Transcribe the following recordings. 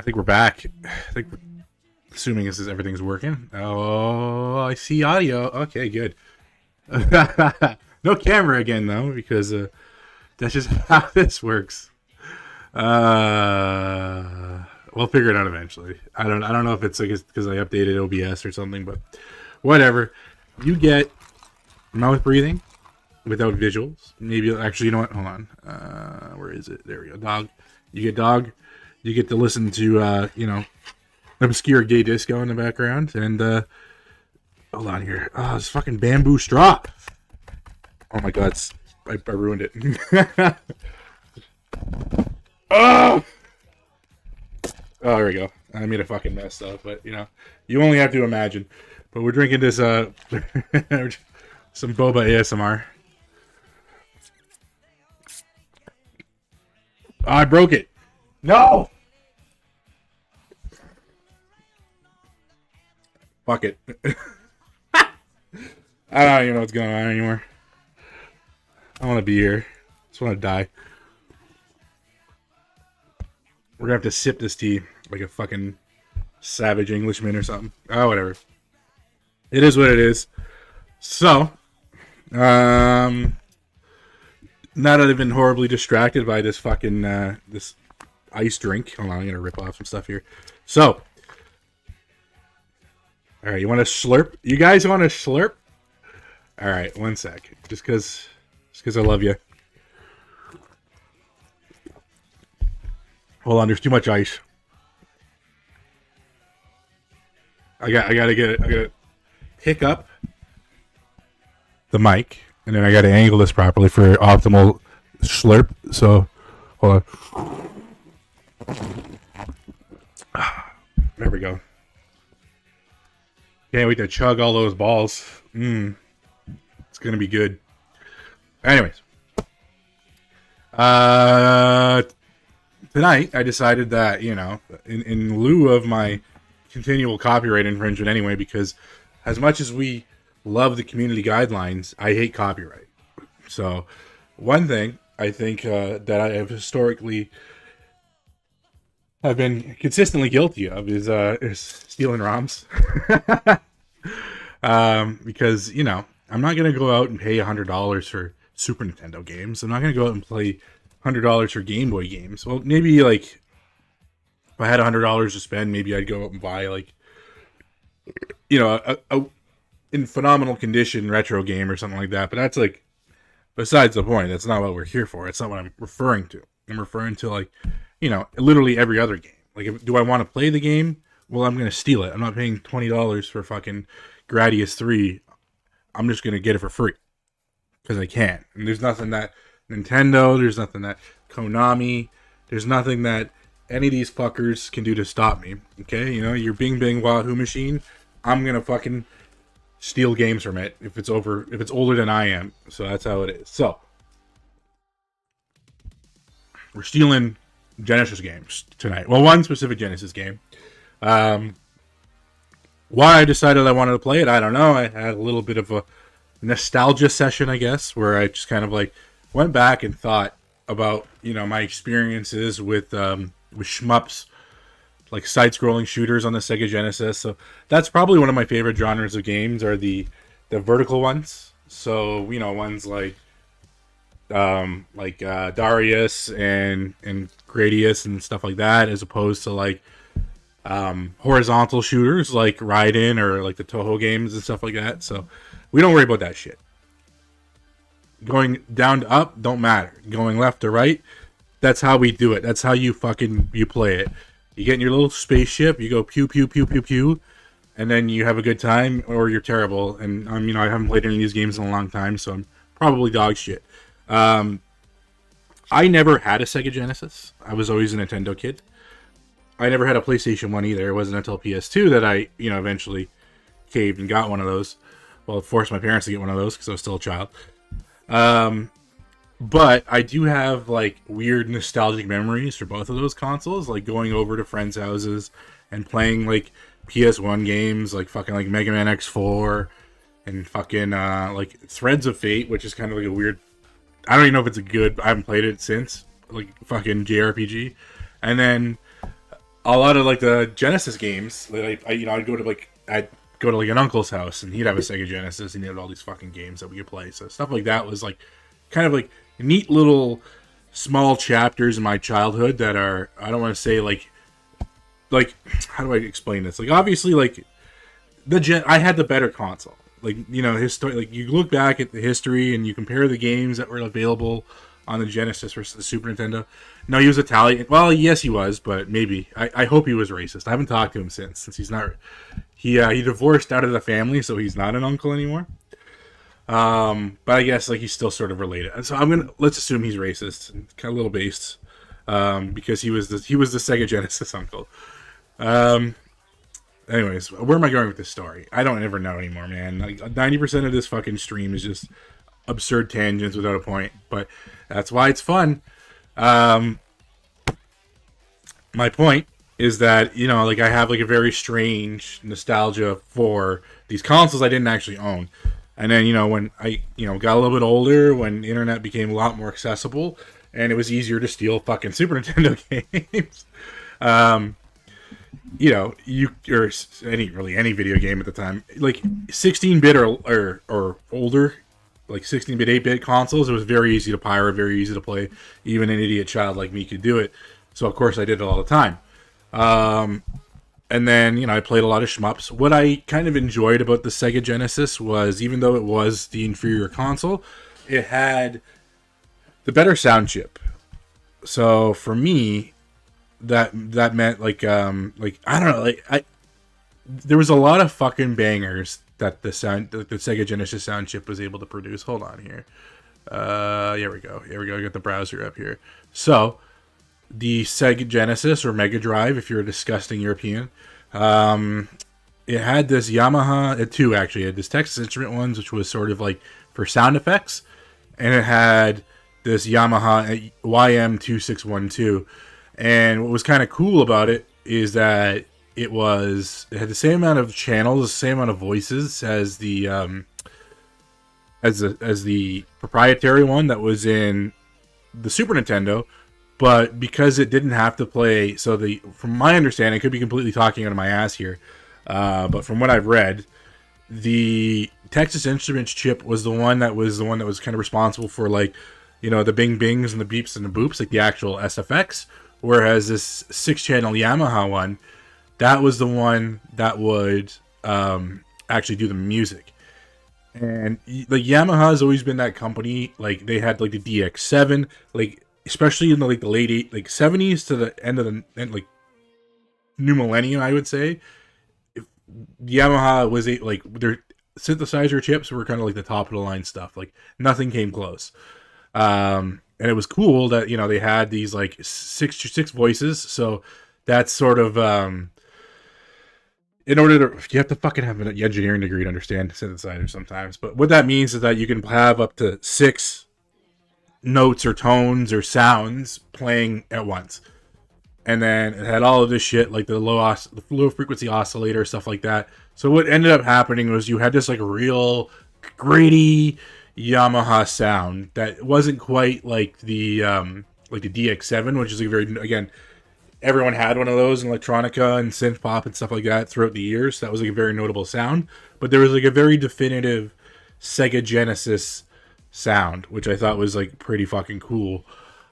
I think we're back. I think, assuming everything's working. Oh, I see audio. Okay, good. No camera again though, because that's just how this works. We'll figure it out eventually. I don't know if it's like because I updated OBS or something, but whatever. You get mouth breathing without visuals. Maybe actually, you know what? Hold on. Where is it? There we go. Dog. You get dog. You get to listen to obscure gay disco in the background, and hold on here. Oh, this fucking bamboo straw. Oh my god, I ruined it. Oh, there we go. I made a fucking mess though, but you only have to imagine. But we're drinking this some boba ASMR. Oh, I broke it. No. Fuck it. I don't even know what's going on anymore. I want to be here. I just want to die. We're gonna have to sip this tea like a fucking savage Englishman or something. Oh, whatever. It is what it is. So, now that I've been horribly distracted by this fucking this ice drink. Hold on, I'm gonna rip off some stuff here. So, all right, you want to slurp? You guys want to slurp? All right, one sec. Just because I love you. Hold on, there's too much ice. I gotta pick up the mic, and then I gotta angle this properly for optimal slurp. So, hold on. There we go. Can't wait to chug all those balls. It's gonna be good. Anyways, tonight I decided that in lieu of my continual copyright infringement anyway, because as much as we love the community guidelines, I hate copyright. So one thing I think that I have historically have been consistently guilty of is stealing ROMs. Because I'm not gonna go out and pay $100 for Super Nintendo games. I'm not gonna go out and play $100 for Game Boy games. Well, maybe like if I had $100 to spend, maybe I'd go out and buy like a in phenomenal condition retro game or something like that. But that's like besides the point. That's not what we're here for. It's not what I'm referring to. I'm referring to like literally every other game. Like, do I want to play the game? Well, I'm gonna steal it. I'm not paying $20 for fucking Gradius 3. I'm just gonna get it for free because I can. And there's nothing that Nintendo, there's nothing that Konami, there's nothing that any of these fuckers can do to stop me. Okay, your Bing Bing Wahoo machine, I'm gonna fucking steal games from it if it's older than I am. So that's how it is. So we're stealing Genesis games tonight. Well, one specific Genesis game. Why I decided I wanted to play it, I don't know. I had a little bit of a nostalgia session, I guess, where I just kind of like went back and thought about my experiences with SHMUPs, like side-scrolling shooters on the Sega Genesis. So that's probably one of my favorite genres of games are the vertical ones. So ones like Darius and Gradius and stuff like that, as opposed to like horizontal shooters like Raiden or like the Toho games and stuff like that. So we don't worry about that shit. Going down to up don't matter. Going left to right, that's how we do it. That's how you play it. You get in your little spaceship, you go pew pew pew pew pew, and then you have a good time, or you're terrible. And I haven't played any of these games in a long time, so I'm probably dog shit. I never had a Sega Genesis. I was always a Nintendo kid. I never had a PlayStation 1 either. It wasn't until PS2 that I, eventually caved and got one of those. Well, it forced my parents to get one of those because I was still a child. But I do have like weird nostalgic memories for both of those consoles, like going over to friends' houses and playing like PS1 games, like fucking like Mega Man X4 and fucking like Threads of Fate, which is kind of like a weird. I don't even know if it's a good. I haven't played it since, like fucking JRPG, and then a lot of like the Genesis games, like I'd go to like an uncle's house and he'd have a Sega Genesis and he had all these fucking games that we could play. So stuff like that was like kind of like neat little small chapters in my childhood that are, I don't want to say like how do I explain this? Like obviously like I had the better console. Like, you know, like you look back at the history and you compare the games that were available on the Genesis versus the Super Nintendo. No, he was Italian. Well, yes, he was, but maybe. I hope he was racist. I haven't talked to him since he's not. He divorced out of the family, so he's not an uncle anymore. But I guess like he's still sort of related. And so let's assume he's racist, kind of a little based, because he was the Sega Genesis uncle. Anyways, where am I going with this story? I don't ever know anymore, man. Like 90% of this fucking stream is just absurd tangents without a point, but that's why it's fun. My point is that, you know, like I have like a very strange nostalgia for these consoles I didn't actually own. And then, you know, when I, you know, got a little bit older, when the internet became a lot more accessible and it was easier to steal fucking Super Nintendo games, you know, or any video game at the time, like 16-bit or older, like 16-bit, 8-bit consoles, it was very easy to pirate, very easy to play. Even an idiot child like me could do it. So, of course, I did it all the time. And then, you know, I played a lot of shmups. What I kind of enjoyed about the Sega Genesis was, even though it was the inferior console, it had the better sound chip. So, for me, that meant, like, I don't know, like, there was a lot of fucking bangers that the Sega Genesis sound chip was able to produce. Hold on here. Here we go. I got the browser up here. So, the Sega Genesis or Mega Drive, if you're a disgusting European, it had this Yamaha, two actually, it had this Texas Instrument ones, which was sort of like for sound effects, and it had this Yamaha YM2612. And what was kind of cool about it is that it had the same amount of channels, the same amount of voices as the proprietary one that was in the Super Nintendo, but because it didn't have to play, from my understanding, I could be completely talking out of my ass here, but from what I've read, the Texas Instruments chip was the one that was kind of responsible for, like, you know, the bing bings and the beeps and the boops, like the actual SFX, whereas this 6-channel Yamaha one, that was the one that would actually do the music. And like Yamaha has always been that company. Like they had like the DX7, like especially in the like the late 70s to the end of the like new millennium, I would say. Yamaha was like their synthesizer chips were kind of like the top of the line stuff. Like nothing came close. And it was cool that, you know, they had these like six voices. So that's sort of in order to, you have to fucking have an engineering degree to understand synthesizers sometimes. But what that means is that you can have up to 6 notes or tones or sounds playing at once. And then it had all of this shit, like the low frequency oscillator, stuff like that. So what ended up happening was you had this like real gritty Yamaha sound that wasn't quite like the DX7, which is a very, again, everyone had one of those in electronica and synth pop and stuff like that throughout the years. That was like a very notable sound. But there was like a very definitive Sega Genesis sound, which I thought was like pretty fucking cool.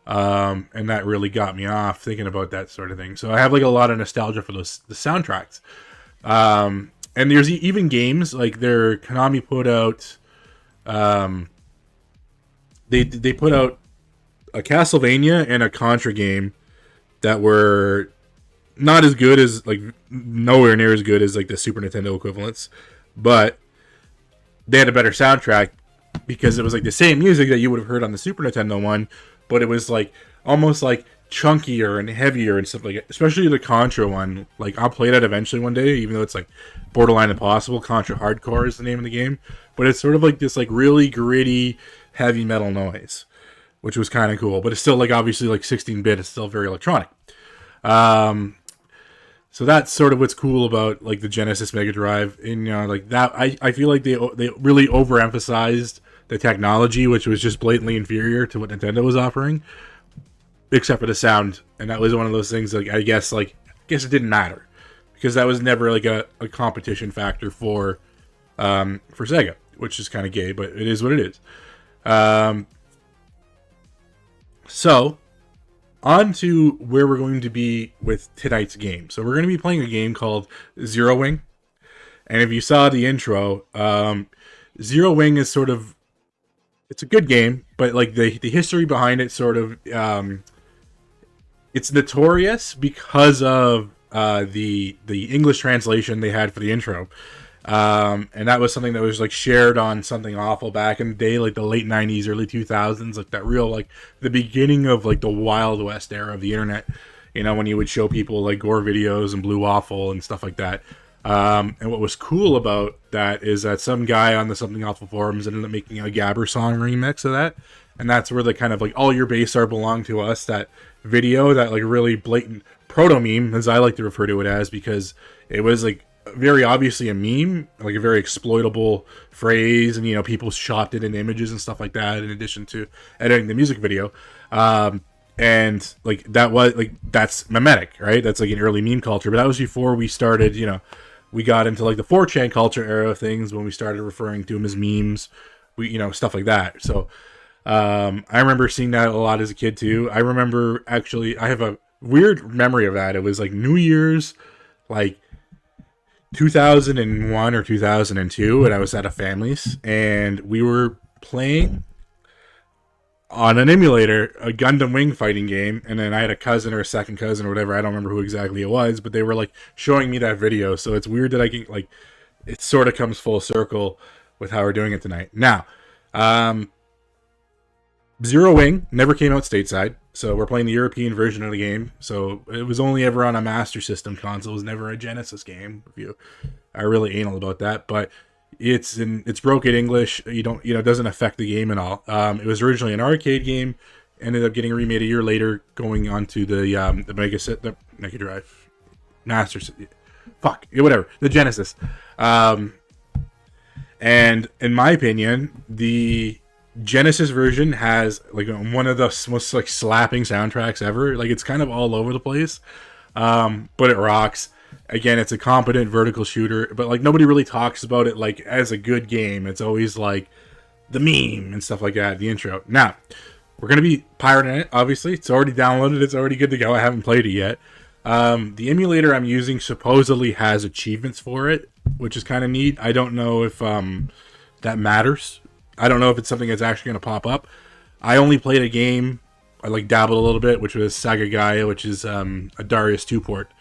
And that really got me off thinking about that sort of thing. So I have like a lot of nostalgia for the soundtracks. And there's even games like Konami put out. They put out a Castlevania and a Contra game that were not as good as, like, nowhere near as good as like the Super Nintendo equivalents, but they had a better soundtrack because it was like the same music that you would have heard on the Super Nintendo one, but it was like almost like chunkier and heavier and stuff like that. Especially the Contra one. Like I'll play that eventually one day, even though it's like borderline impossible. Contra Hardcore is the name of the game, but it's sort of like this like really gritty heavy metal noise, which was kind of cool. But it's still like obviously like 16-bit. It's still very electronic. So that's sort of what's cool about like the Genesis Mega Drive. And you know, like that, I feel like they really overemphasized the technology, which was just blatantly inferior to what Nintendo was offering, except for the sound. And that was one of those things, like I guess like guess it didn't matter because that was never like a competition factor for Sega, which is kind of gay, but it is what it is. So on to where we're going to be with tonight's game. So we're going to be playing a game called Zero Wing. And if you saw the intro, Zero Wing is sort of, it's a good game, but like the history behind it sort of, it's notorious because of the English translation they had for the intro. And that was something that was like shared on Something Awful back in the day, like the late 90s, early 2000s, like that real, like the beginning of like the Wild West era of the internet, you know, when you would show people like gore videos and Blue Waffle and stuff like that. And what was cool about that is that some guy on the Something Awful forums ended up making a Gabber song remix of that. And that's where the kind of like All Your Base Are Belong to Us, that video, that like really blatant proto-meme, as I like to refer to it as, because it was like very obviously a meme, like a very exploitable phrase, and you know, people shopped it in images and stuff like that in addition to editing the music video. And like that was like, that's memetic, right? That's like an early meme culture, but that was before we started, you know, we got into like the 4chan culture era of things when we started referring to them as memes, you know, stuff like that. So I remember seeing that a lot as a kid too. I remember actually, I have a weird memory of that. It was like New Year's, like 2001 or 2002, and I was at a family's, and we were playing on an emulator a Gundam Wing fighting game, and then I had a cousin or a second cousin or whatever, I don't remember who exactly it was, but they were like showing me that video. So it's weird that I can like, it sort of comes full circle with how we're doing it tonight. Now, Zero Wing never came out stateside, so we're playing the European version of the game. So it was only ever on a Master System console. It was never a Genesis game. If you are really anal about that, but it's broken English. You don't, you know, it doesn't affect the game at all. It was originally an arcade game, ended up getting remade a year later, going onto the Mega Drive, Master System, whatever, the Genesis. And in my opinion, the Genesis version has like one of the most like slapping soundtracks ever. Like it's kind of all over the place, but it rocks. Again, it's a competent vertical shooter, but like nobody really talks about it like as a good game. It's always like the meme and stuff like that, the intro. Now, we're going to be pirating it, obviously. It's already downloaded. It's already good to go. I haven't played it yet. The emulator I'm using supposedly has achievements for it, which is kind of neat. I don't know if that matters. I don't know if it's something that's actually going to pop up. I only played a game, I like dabbled a little bit, which was Saga Gaia, which is a Darius 2 port.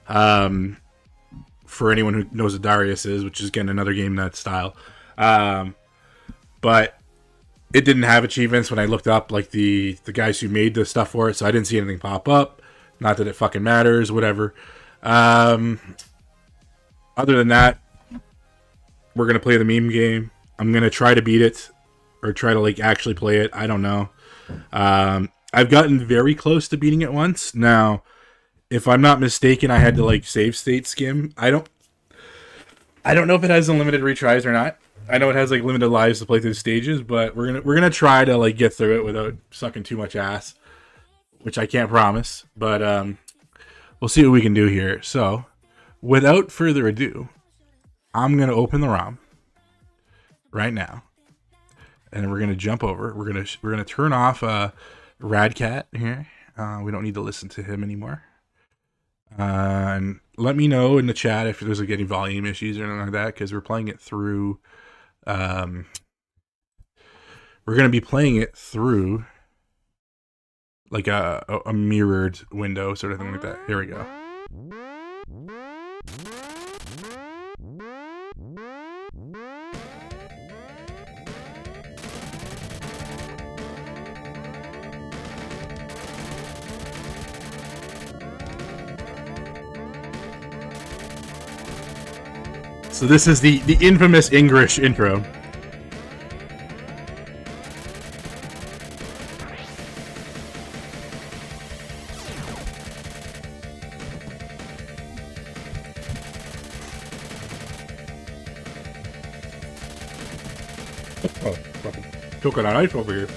For anyone who knows what Darius is, which is again another game in that style. But it didn't have achievements when I looked up like the guys who made the stuff for it, so I didn't see anything pop up. Not that it fucking matters, whatever. Other than that, we're going to play the meme game. I'm going to try to beat it, or try to like actually play it. I don't know. I've gotten very close to beating it once. Now, if I'm not mistaken, I had to like save state skim. I don't know if it has unlimited retries or not. I know it has like limited lives to play through the stages, but we're gonna try to like get through it without sucking too much ass, which I can't promise. But we'll see what we can do here. So, without further ado, I'm gonna open the ROM right now, and we're gonna jump over. We're gonna turn off Radcat here. We don't need to listen to him anymore. And let me know in the chat if there's like any volume issues or anything like that, because we're playing it through. We're gonna be playing it through like a mirrored window sort of thing like that. Here we go. So this is the infamous English intro. Oh, fucking took a knife over here.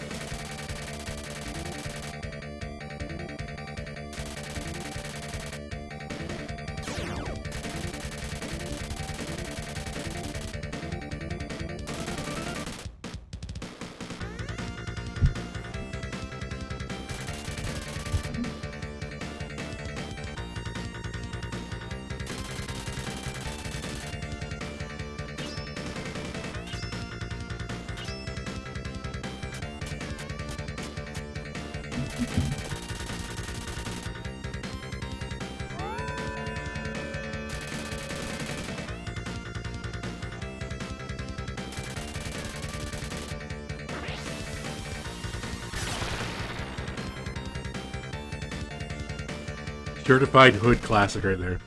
Certified hood classic right there.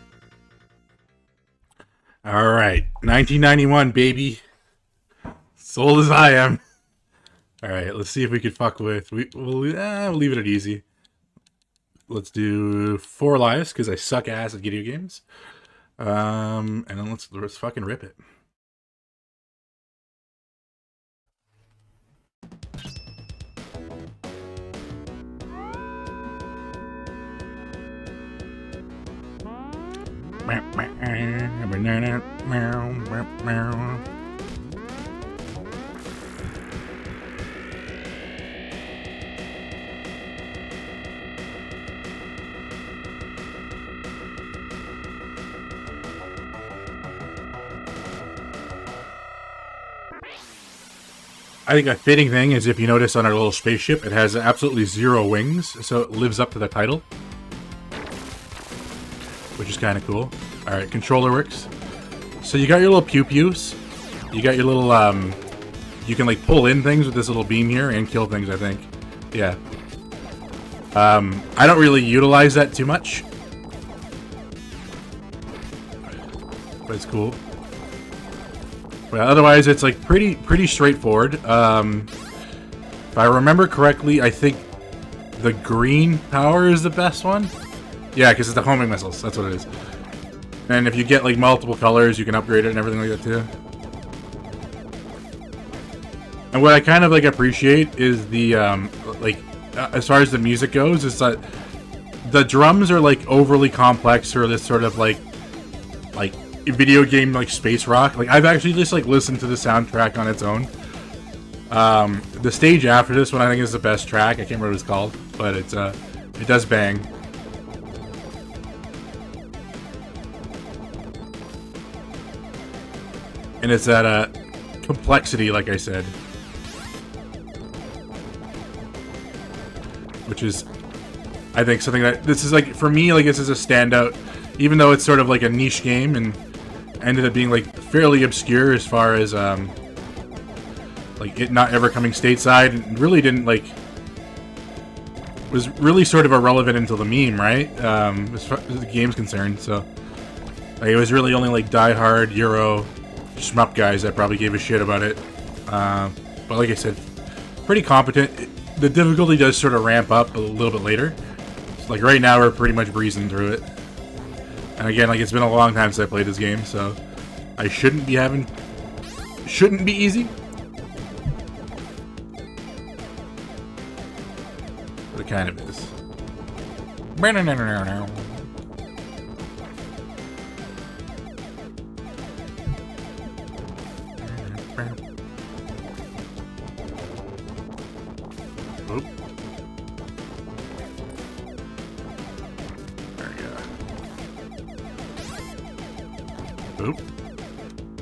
All right, 1991, baby. As old as I am. All right, let's see if we can fuck with. We'll leave it at easy. Let's do 4 lives because I suck ass at video games. And then let's fucking rip it. I think a fitting thing is, if you notice on our little spaceship, it has absolutely 0 wings, so it lives up to the title, which is kind of cool. All right, controller works. So you got your little pew-pews. You got your little, you can like pull in things with this little beam here and kill things, I think. Yeah. I don't really utilize that too much, but it's cool. Well, otherwise, it's like pretty straightforward. If I remember correctly, I think the green power is the best one. Yeah, because it's the homing missiles. That's what it is. And if you get like multiple colors, you can upgrade it and everything like that too. And what I kind of like appreciate is the as far as the music goes, is that the drums are like overly complex, or this sort of like video game like space rock. Like, I've actually just like listened to the soundtrack on its own. The stage after this one I think is the best track. I can't remember what it's called, but it's it does bang. And it's that complexity, like I said, which is, I think, something that this is like, for me, like, this is a standout, even though it's sort of like a niche game and ended up being like fairly obscure as far as like it not ever coming stateside, and really didn't like, was really sort of irrelevant until the meme, right? As far as the game's concerned. So like, it was really only like diehard Euro SHMUP guys that probably gave a shit about it. But like I said, pretty competent. The difficulty does sort of ramp up a little bit later. So like right now we're pretty much breezing through it. And again, like, it's been a long time since I played this game, so I shouldn't be easy. But it kind of is. Oop. Oop.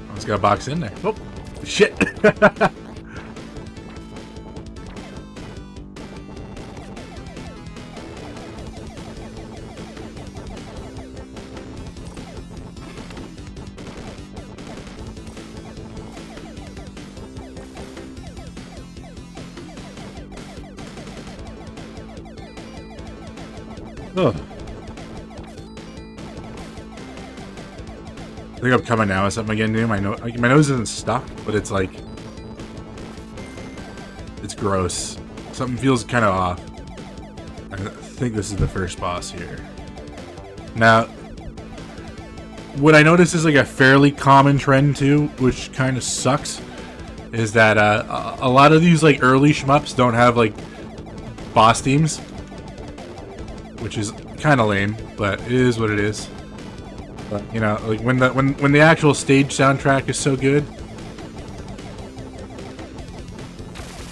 Almost got a box in there. Oh, shit. Oh. I think I'm coming now with something again new. My nose isn't stuck, but it's like, it's gross. Something feels kind of off. I think this is the first boss here. Now, what I noticed is like a fairly common trend too, which kind of sucks, is that a lot of these like early shmups don't have like boss themes, which is kind of lame, but it is what it is. But, you know, like when the actual stage soundtrack is so good,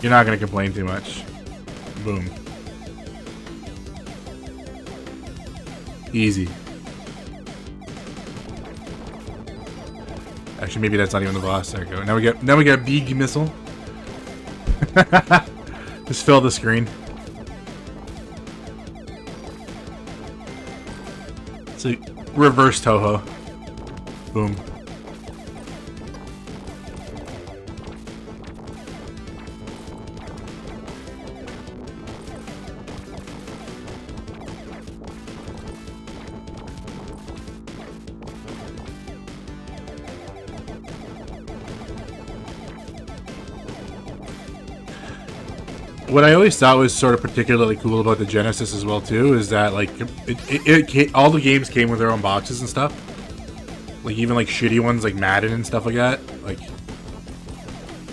you're not gonna complain too much. Boom. Easy. Actually, maybe that's not even the boss. There we go. Now we got big missile. Just fill the screen. So reverse Toho. Boom. what I always thought was sort of particularly cool about the Genesis as well too is that like all the games came with their own boxes and stuff. Like even like shitty ones like Madden and stuff like that. Like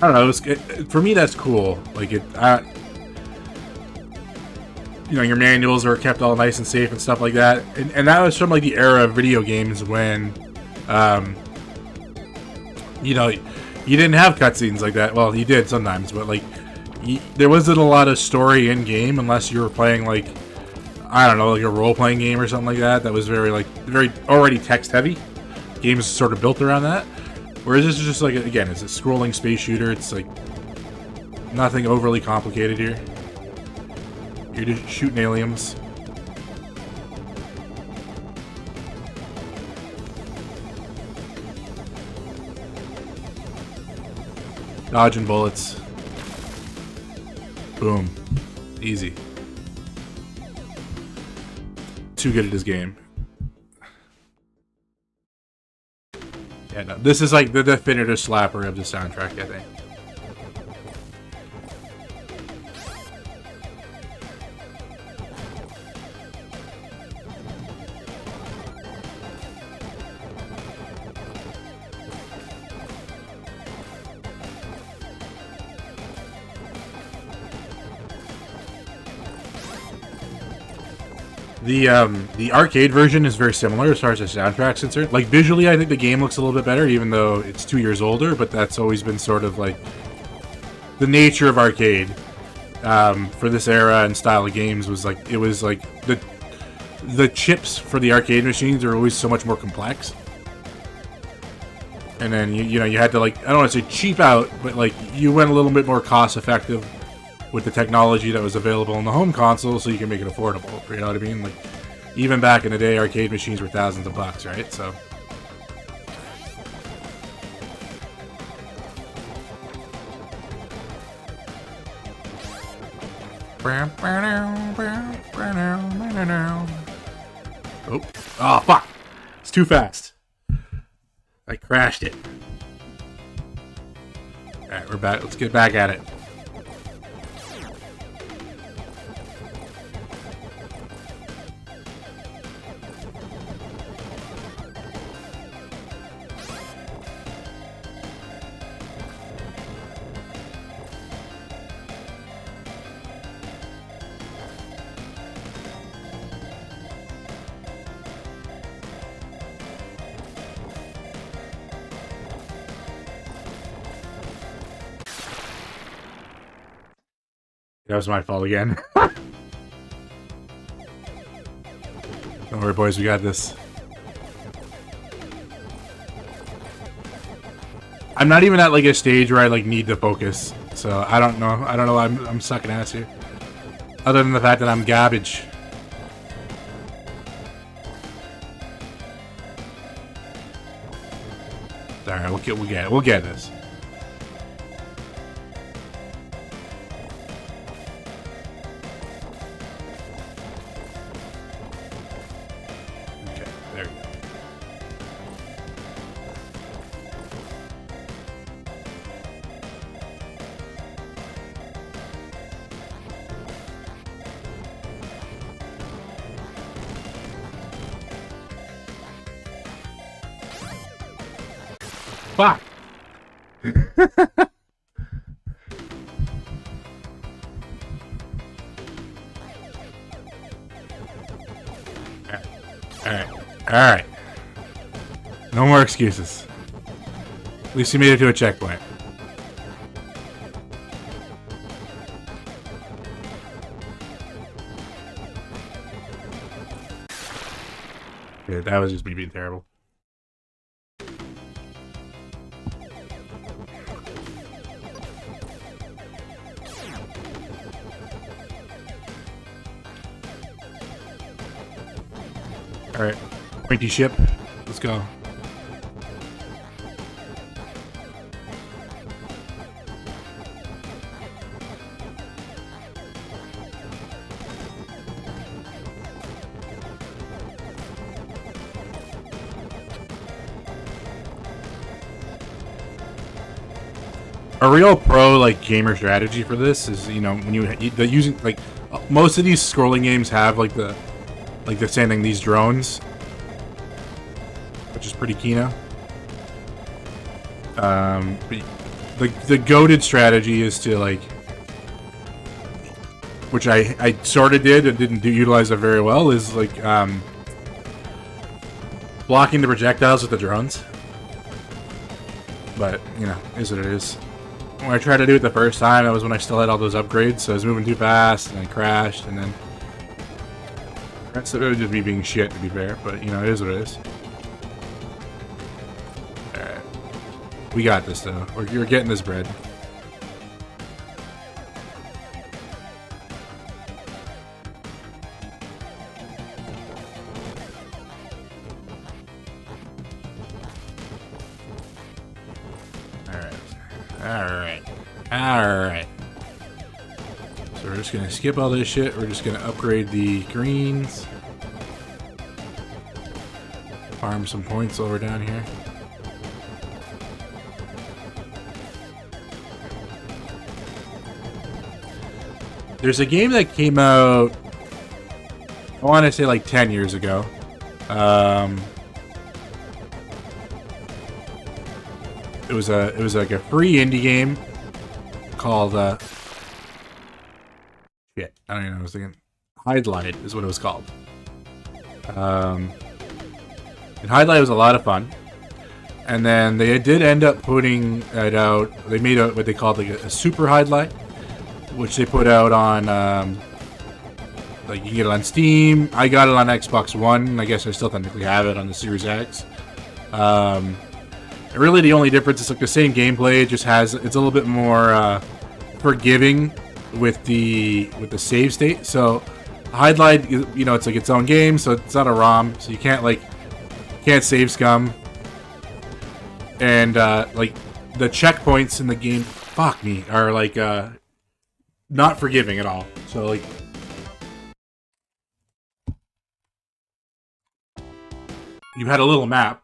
I don't know. For me, that's cool. Like you know, your manuals are kept all nice and safe and stuff like that. And that was from like the era of video games when, you know, you didn't have cutscenes like that. Well, you did sometimes, but like there wasn't a lot of story in game unless you were playing like, I don't know, like a role-playing game or something like that. That was very already text heavy. Games sort of built around that. Whereas this is just like, again, it's a scrolling space shooter. It's like nothing overly complicated here. You're just shooting aliens. Dodging bullets. Boom. Easy. Too good at this game. Yeah, no, this is like the definitive slapper of the soundtrack, I think. The arcade version is very similar as far as the soundtrack's concerned. Like visually, I think the game looks a little bit better, even though it's 2 years older. But that's always been sort of like the nature of arcade for this era and style of games. Was like it was like the chips for the arcade machines are always so much more complex. And then you know you had to like I don't want to say cheap out, but like you went a little bit more cost effective with the technology that was available on the home console, so you can make it affordable. You know what I mean? Like, even back in the day, arcade machines were thousands of bucks, right? So, oh fuck! It's too fast. I crashed it. All right, we're back. Let's get back at it. That was my fault again. Don't worry, boys, we got this. I'm not even at like a stage where I like need to focus, so I don't know. I'm sucking ass here. Other than the fact that I'm garbage. Alright, we'll get this. Fuck! Alright. No more excuses. At least you made it to a checkpoint. Yeah, that was just me being terrible. Alright, pointy ship, let's go. a real pro like gamer strategy for this is, you know, when the using like most of these scrolling games have like they're sending these drones, which is pretty key now. The goated strategy is to like, which I sort of did and didn't utilize it very well, is like blocking the projectiles with the drones. But, you know, is what it is. When I tried to do it the first time, that was when I still had all those upgrades, so I was moving too fast, and I crashed, and then... That's just me being shit, to be fair, but, you know, it is what it is. Alright. We got this, though. You're getting this bread. Alright. So we're just gonna skip all this shit. We're just gonna upgrade the greens. Farm some points over down here. There's a game that came out, I want to say like 10 years ago. It was like a free indie game called shit, I don't even know what I was thinking. Hydlide is what it was called. And Hydlide was a lot of fun. And then they did end up putting it out. They made what they called like a super Hydlide, which they put out on like you can get it on Steam. I got it on Xbox One. I guess I still technically have it on the Series X. Really, the only difference is like the same gameplay. It just has it's a little bit more forgiving with the save state. So Hydlide, you know, it's like its own game, so it's not a ROM, so you can't save scum. And like the checkpoints in the game, fuck me, are like not forgiving at all. So like you had a little map.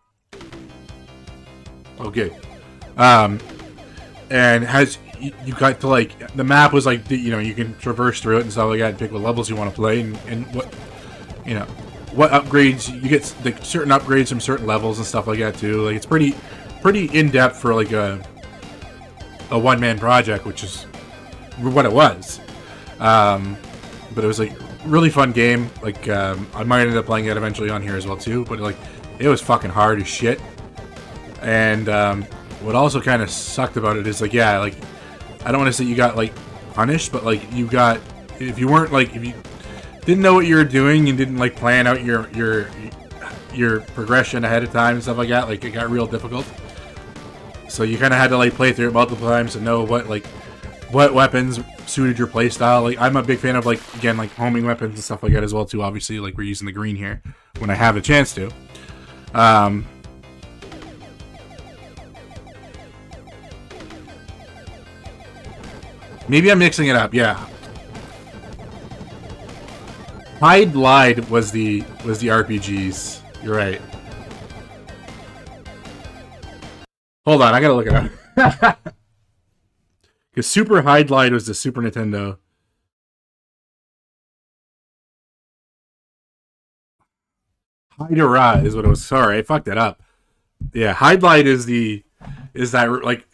Okay. And has you got to like the map was like you know you can traverse through it and stuff like that and pick what levels you want to play and what you know what upgrades you get, like certain upgrades from certain levels and stuff like that too. Like it's pretty in depth for like a one-man project, which is what it was. But it was like really fun game. Like I might end up playing it eventually on here as well too. But like it was fucking hard as shit. And what also kind of sucked about it is like, yeah, like I don't want to say you got like punished, but like you got if you didn't know what you were doing and didn't like plan out your progression ahead of time and stuff like that, like it got real difficult. So you kind of had to like play through it multiple times to know what weapons suited your play style. Like I'm a big fan of like again like homing weapons and stuff like that as well too. Obviously, like we're using the green here when I have a chance to. Maybe I'm mixing it up. Yeah. Hydlide was the RPGs. You're right. Hold on, I gotta look it up. Because Super Hydlide was the Super Nintendo. Hydra is what it was. Sorry, I fucked it up. Yeah, Hydlide is that like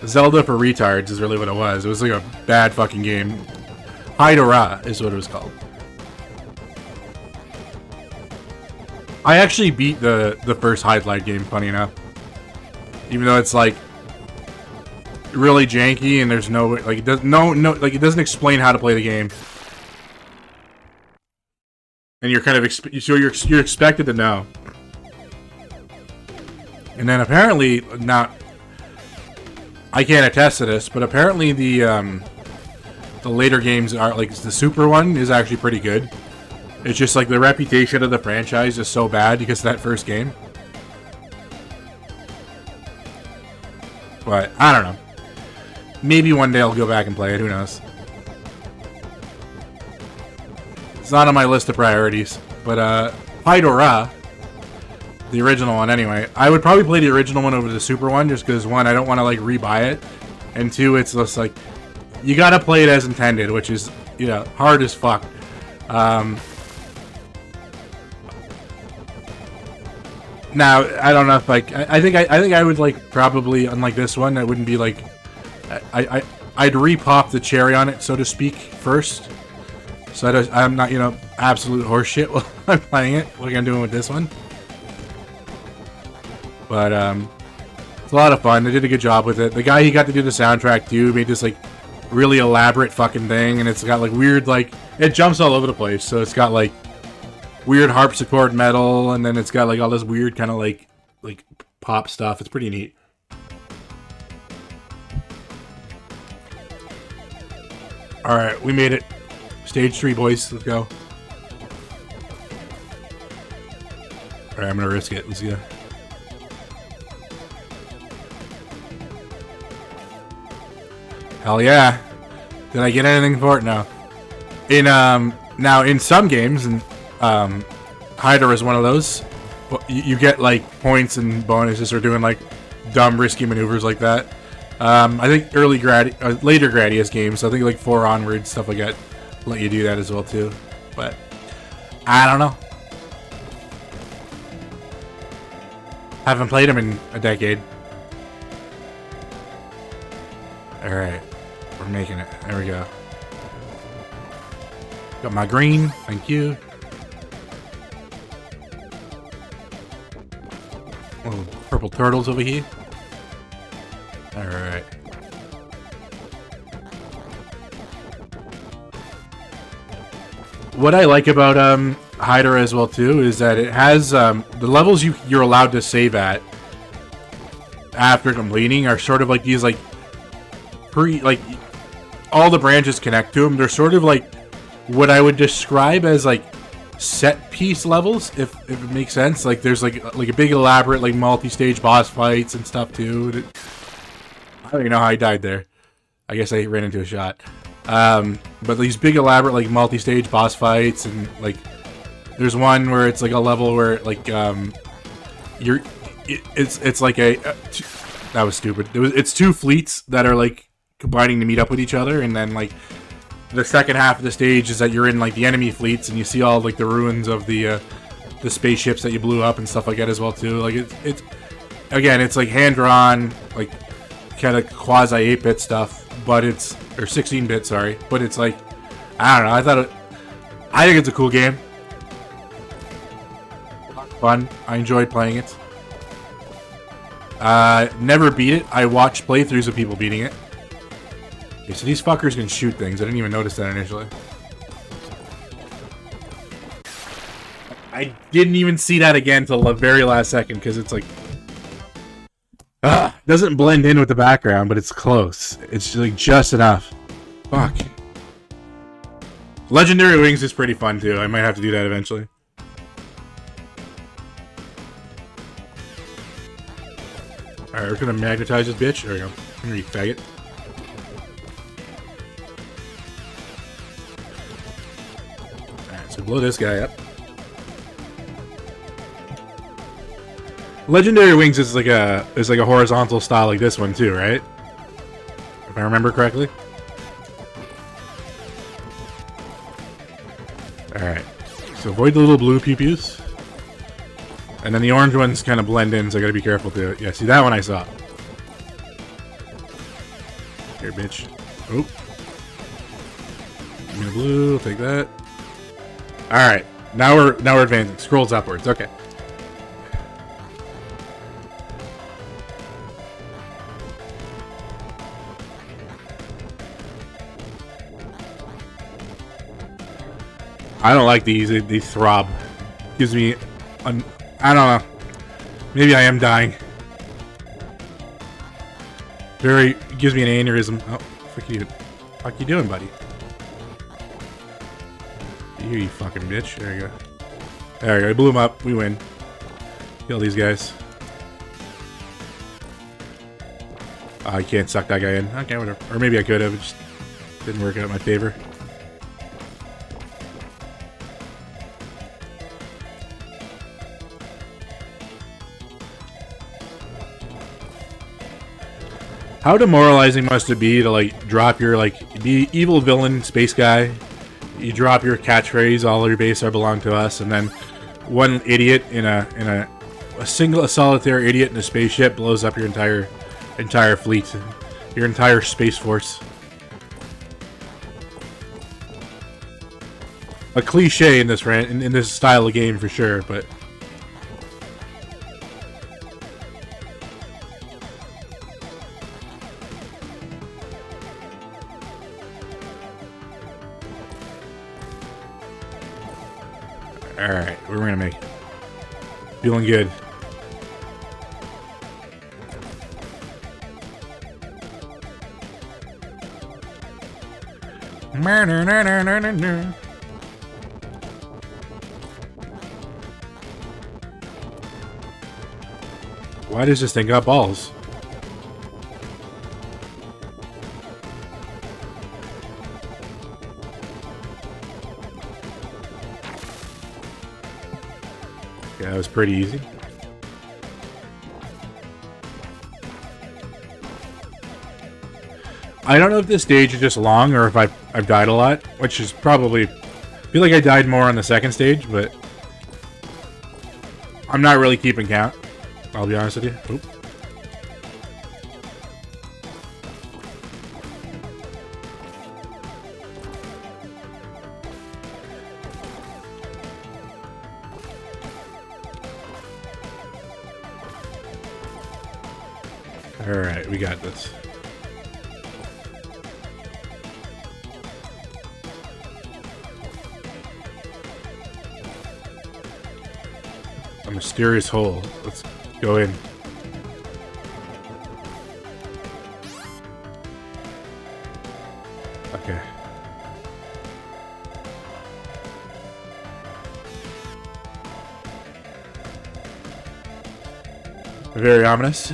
Zelda for retards is really what it was. It was like a bad fucking game. Hydra is what it was called. I actually beat the first Hydlide game, funny enough. Even though it's like really janky and there's no like it does like it doesn't explain how to play the game. And you're kind of you're expected to know. And then apparently not. I can't attest to this, but apparently the later games are like the Super one is actually pretty good. It's just like the reputation of the franchise is so bad because of that first game. But I don't know. Maybe one day I'll go back and play it. Who knows? It's not on my list of priorities. But Hydra The original one, anyway. I would probably play the original one over the Super one, just because, one, I don't want to, like, rebuy it. And two, it's just, like, you gotta play it as intended, which is, you know, hard as fuck. Now, I don't know if, like, I think I would, like, probably, unlike this one, I wouldn't be, like, I'd re-pop the cherry on it, so to speak, first. So I'm not, you know, absolute horseshit while I'm playing it, like I'm doing with this one. But, it's a lot of fun. They did a good job with it. The guy he got to do the soundtrack, too, made this, like, really elaborate fucking thing, and it's got, like, weird, like, it jumps all over the place, so it's got, like, weird harpsichord metal, and then it's got, like, all this weird kind of, like, pop stuff. It's pretty neat. Alright, we made it. Stage 3, boys. Let's go. Alright, I'm gonna risk it. Let's go. Hell yeah. Did I get anything for it? No. Now, in some games, and Hydra is one of those, you get, like, points and bonuses for doing, like, dumb, risky maneuvers like that. I think later Gradius games, I think, like, 4 onwards, stuff like that, let you do that as well, too. But, I don't know. Haven't played them in a decade. Alright. We're making it. There we go. Got my green. Thank you. Little purple turtles over here. Alright. What I like about Hydra as well too is that it has the levels you're allowed to save at after completing are sort of like these like all the branches connect to them. They're sort of like what I would describe as like set piece levels, if it makes sense. Like there's like a big elaborate like multi-stage boss fights and stuff too. I don't even know how I died there. I guess I ran into a shot. But these big elaborate like multi-stage boss fights, and like there's one where it's like a level where like it's like that was stupid. It's two fleets that are like combining to meet up with each other, and then like the second half of the stage is that you're in like the enemy fleets and you see all like the ruins of the spaceships that you blew up and stuff like that as well too. Like it's again, it's like hand drawn, like kind of quasi 8-bit stuff, but it's, or 16-bit, sorry, but it's like, I don't know, I think it's a cool game. Fun. I enjoyed playing it. Never beat it. I watched playthroughs of people beating it. Okay, so these fuckers can shoot things. I didn't even notice that initially. I didn't even see that again till the very last second, because it's like, doesn't blend in with the background, but it's close. It's like just enough. Fuck. Legendary Wings is pretty fun too. I might have to do that eventually. Alright, we're gonna magnetize this bitch. There we go. Come here, you faggot. Alright, so blow this guy up. Legendary Wings is like a horizontal style like this one too, right? If I remember correctly. Alright. So avoid the little blue pew-pews. And then the orange ones kind of blend in, so I gotta be careful too. Yeah, see that one I saw. Here, bitch. Oh. Give me the blue, I'll take that. Alright. Now we're advancing. Scrolls upwards, okay. I don't like these. They throb. Gives me I don't know. Maybe I am dying. Gives me an aneurysm. Oh, fuck you. Fuck you doing, buddy? You fucking bitch. There you go. There you go. I blew him up. We win. Kill these guys. Oh, I can't suck that guy in. Okay, whatever. Or maybe I could have. It just didn't work out in my favor. How demoralizing must it be to like drop your be evil villain space guy? You drop your catchphrase, all your base are belong to us, and then one idiot in a solitary idiot in a spaceship blows up your entire fleet, your entire space force. A cliche in this style of game for sure, but all right, what are we gonna make? Feeling good. Why does this thing got balls? Yeah, that was pretty easy. I don't know if this stage is just long or if I've died a lot, which is probably... I feel like I died more on the second stage, but I'm not really keeping count. I'll be honest with you. Oop. Alright, we got this. A mysterious hole. Let's go in. Okay. Very ominous.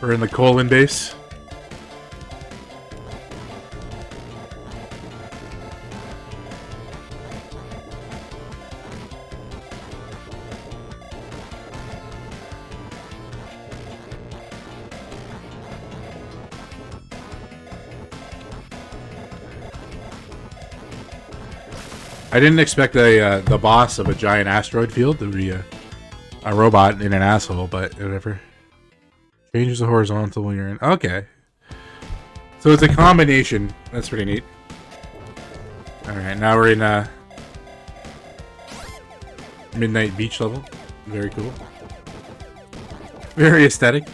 We're in the colon base. I didn't expect the boss of a giant asteroid field to be a robot and an asshole, but whatever. Changes the horizontal when you're in. Okay. So it's a combination. That's pretty neat. Alright, now we're in Midnight Beach level. Very cool. Very aesthetic.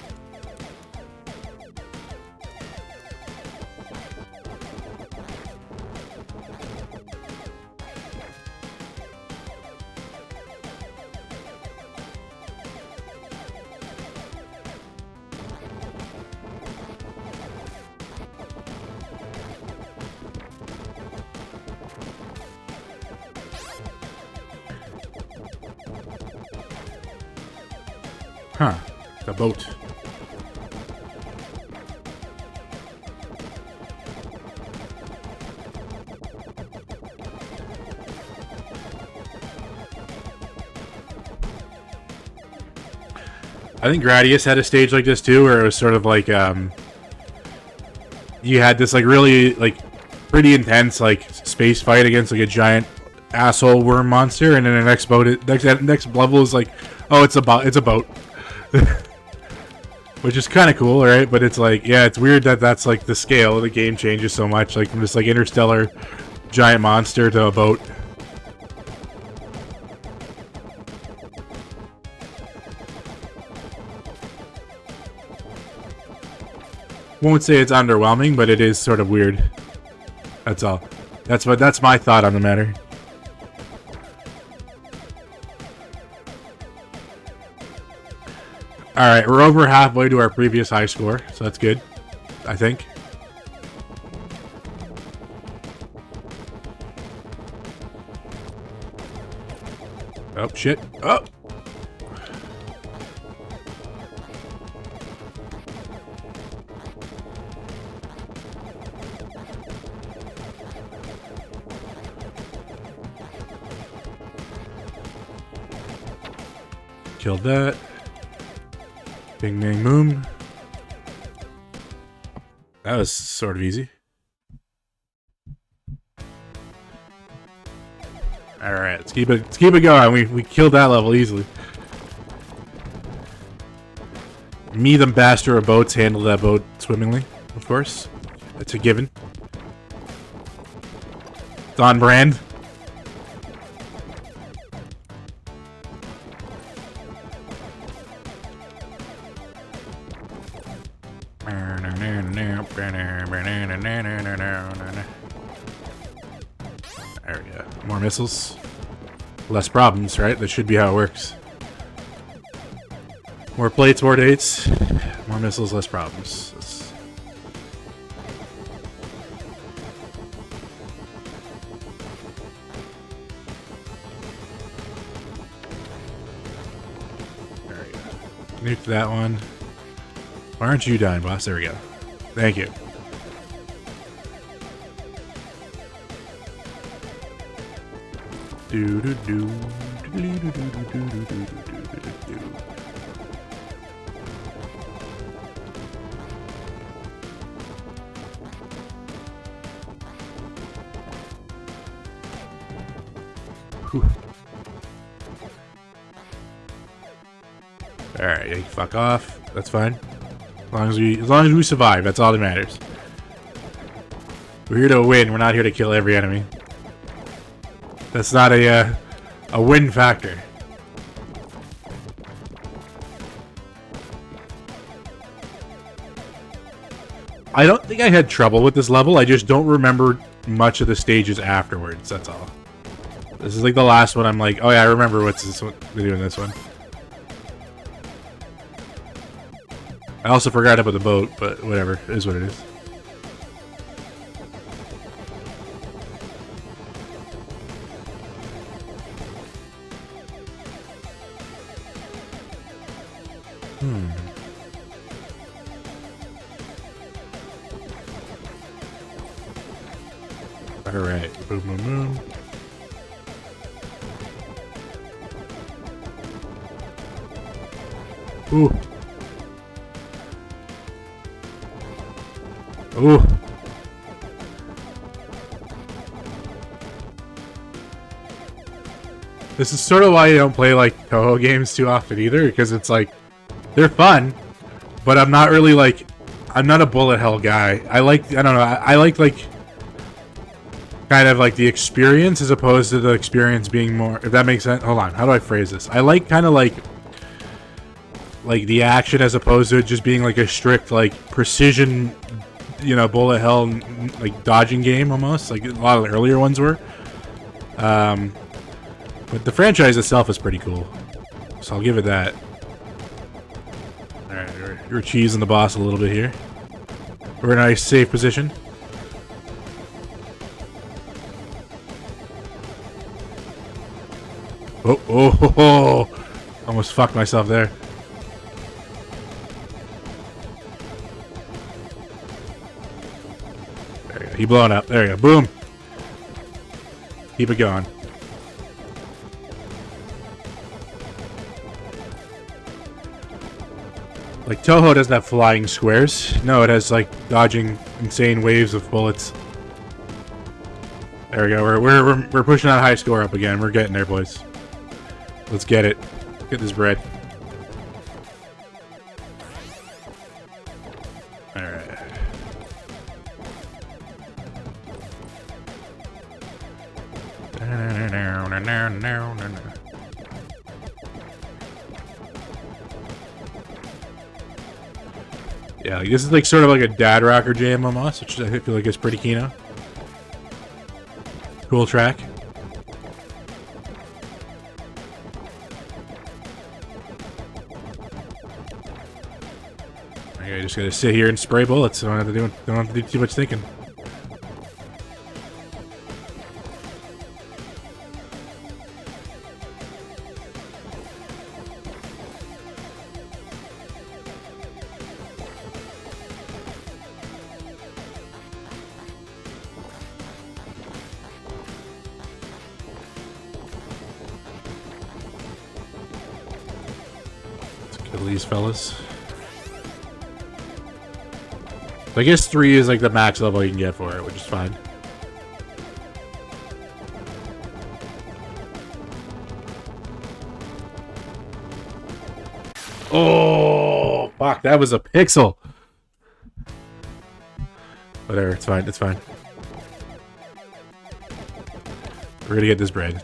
Huh. The boat. I think Gradius had a stage like this too, where it was sort of like you had this like really like pretty intense like space fight against like a giant asshole worm monster, and then the next next level is like, oh, it's a boat. Which is kind of cool, right? But it's like, yeah, it's weird that that's like the scale of the game changes so much, like from this like interstellar giant monster to a boat. Won't say it's underwhelming, but it is sort of weird. That's all. That's my thought on the matter. Alright, we're over halfway to our previous high score, so that's good, I think. Oh, shit. Oh! Killed that. Bing, bang, boom. That was sort of easy. All right, let's keep it going. We killed that level easily. Me, the master of boats, handled that boat swimmingly, of course. That's a given. It's on brand. There we go. More missiles. Less problems, right? That should be how it works. More plates, more dates. More missiles, less problems. There we go. Nuke that one. Why aren't you dying, boss? There we go. Thank you. Do do do do do do do do do do do. All right, you fuck off. That's fine. As long as we survive, that's all that matters. We're here to win. We're not here to kill every enemy. That's not a win factor. I don't think I had trouble with this level. I just don't remember much of the stages afterwards. That's all. This is like the last one. I'm like, oh yeah, I remember what's this one. They're doing this one. I also forgot about the boat, but whatever. It is what it is. Alright. Boom, boom, boom. Ooh. Ooh. This is sort of why I don't play like Toho games too often either, because it's like they're fun, but I'm not really like I'm not a bullet hell guy. I don't know, I like kind of like the experience as opposed to the experience being more, if that makes sense. Hold on, how do I phrase this? I like kind of like the action as opposed to it just being like a strict like precision, you know, bullet hell like dodging game almost, like a lot of the earlier ones were. But the franchise itself is pretty cool, so I'll give it that. Alright, we're cheesing the boss a little bit here. We're in a nice safe position. Oh, almost fucked myself there. There you go. He blowing up. There you go. Boom. Keep it going. Like, Toho doesn't have flying squares. No, it has, like, dodging insane waves of bullets. There we go. We're pushing that high score up again. We're getting there, boys. Let's get it. Get this bread. Alright. Yeah, like this is like sort of like a dad rocker jam almost, which I feel like is pretty keen. Cool track. Okay, just gotta sit here and spray bullets. Don't have to do too much thinking. Kill these fellas. So I guess 3 is like the max level you can get for it, which is fine. Oh, fuck, that was a pixel. Whatever, it's fine, it's fine. We're gonna get this bread.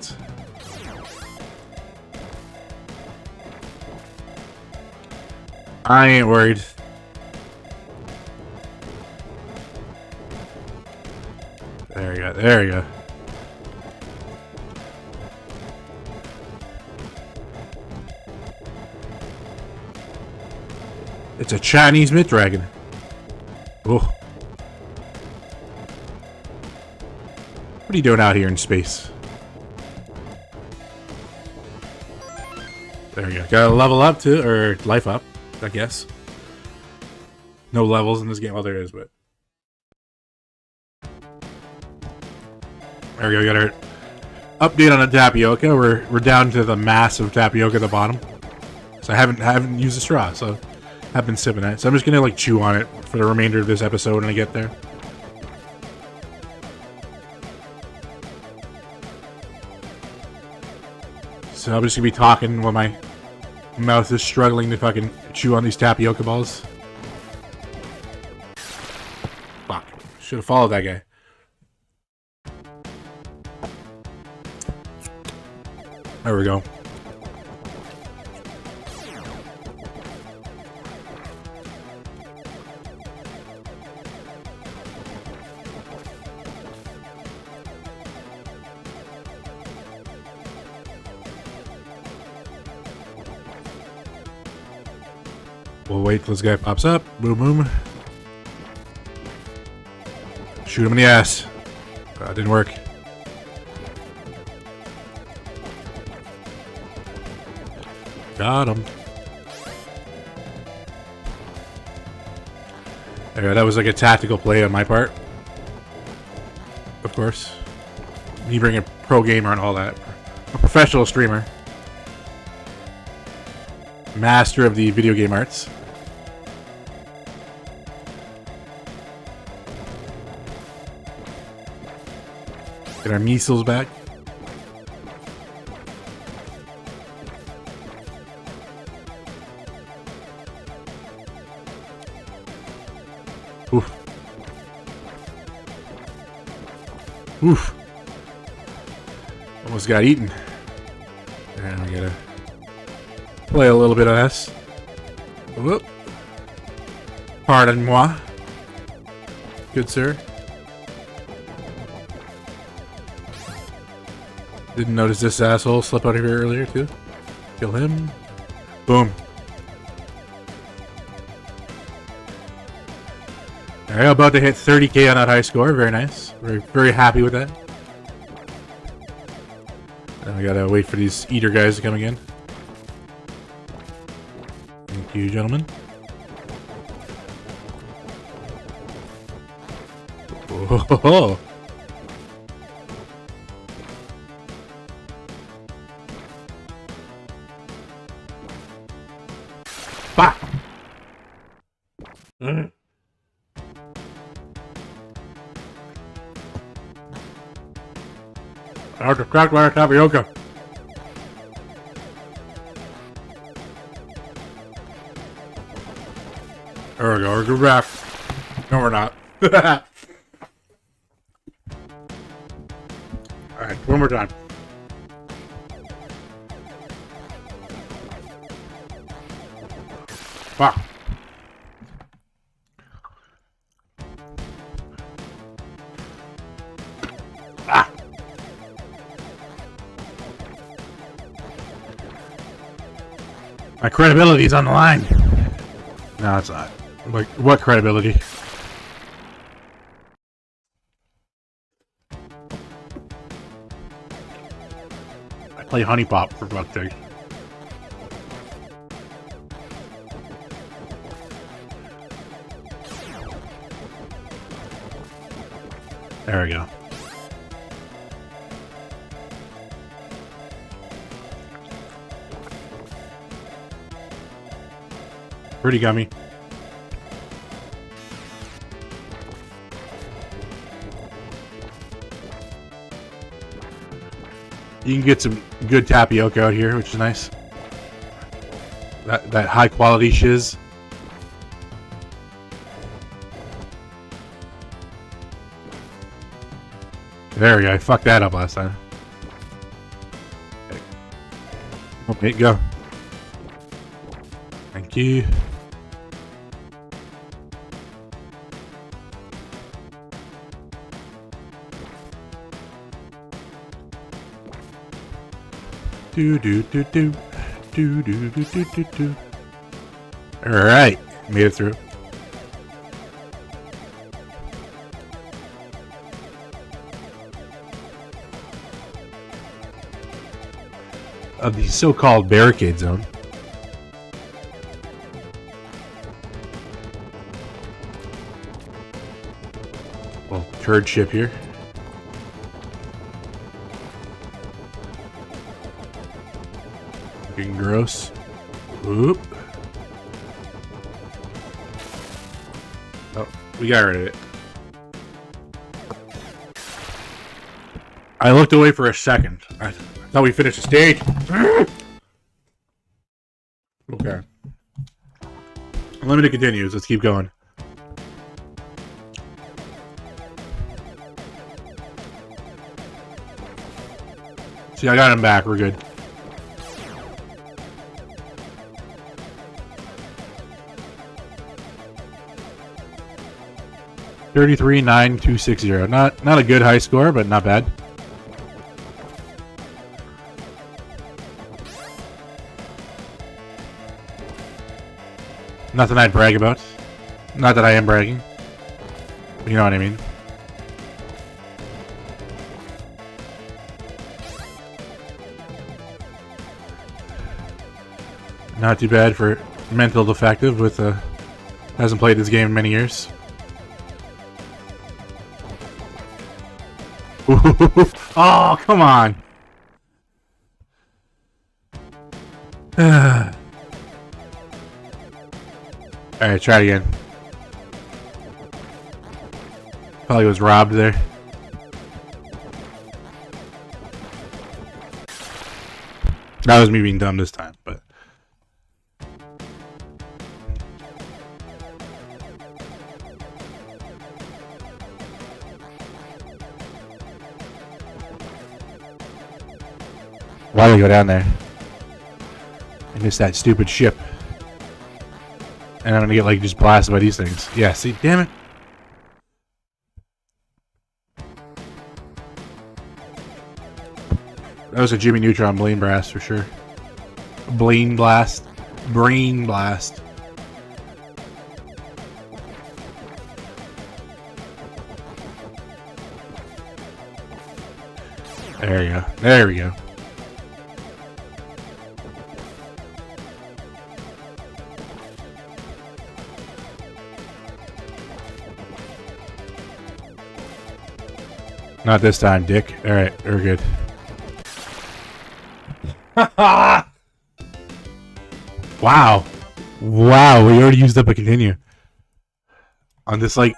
I ain't worried. There you go, there you go. It's a Chinese myth dragon. Oh. What are you doing out here in space? There you go. Gotta level up too, or life up, I guess. No levels in this game. Well, there is, but. There we go. Got our update on the tapioca. We're down to the mass of tapioca at the bottom. So I haven't used a straw, so I've been sipping it. So I'm just gonna like chew on it for the remainder of this episode when I get there. So I'm just gonna be talking while my mouth is struggling to fucking chew on these tapioca balls. Fuck. Should have followed that guy. There we go. We'll wait till this guy pops up. Boom, boom. Shoot him in the ass. Didn't work. Got him. There, that was like a tactical play on my part. Of course. Me being a pro gamer and all that. A professional streamer. Master of the video game arts. Get our measles back. Oof. Oof. Almost got eaten. And we gotta play a little bit of this. Whoop. Pardon moi. Good sir. Didn't notice this asshole slip out of here earlier too. Kill him. Boom. Alright, about to hit 30k on that high score. Very nice. We're very happy with that. Now we gotta wait for these eater guys to come again. Thank you, gentlemen. Oh. Fuck. I was distracted by a tapioca. There we go, we're good back. No, we're not. Alright, one more time. Fuck. Ah. My credibility's on the line. No, it's not. Like, what credibility? I play Honey Pop for fuck's sake. There we go. Pretty gummy. You can get some good tapioca out here, which is nice. That high quality shiz. There we go. I fucked that up last time. Okay, go. Thank you. Do do do do do do do do do do. All right, made it through. Of the so-called barricade zone. Well, turd ship here. Looking gross. Oop. Oh, we got rid of it. I looked away for a second. I thought we finished the stage. Okay. Unlimited continues. Let's keep going. See, I got him back. We're good. $33,960. Not a good high score, but not bad. Nothing I'd brag about. Not that I am bragging. But you know what I mean. Not too bad for mental defective with hasn't played this game in many years. Oh, come on. Alright, try it again. Probably was robbed there. That was me being dumb this time, but... Why did I go down there? I missed that stupid ship. And I'm gonna get like just blasted by these things. Yeah, see, damn it. That was a Jimmy Neutron Blaine Blast for sure. Blaine Blast. Brain Blast. There you go. There we go. Not this time, dick. Alright, we're good. Wow. Wow, we already used up a continue. On this, like...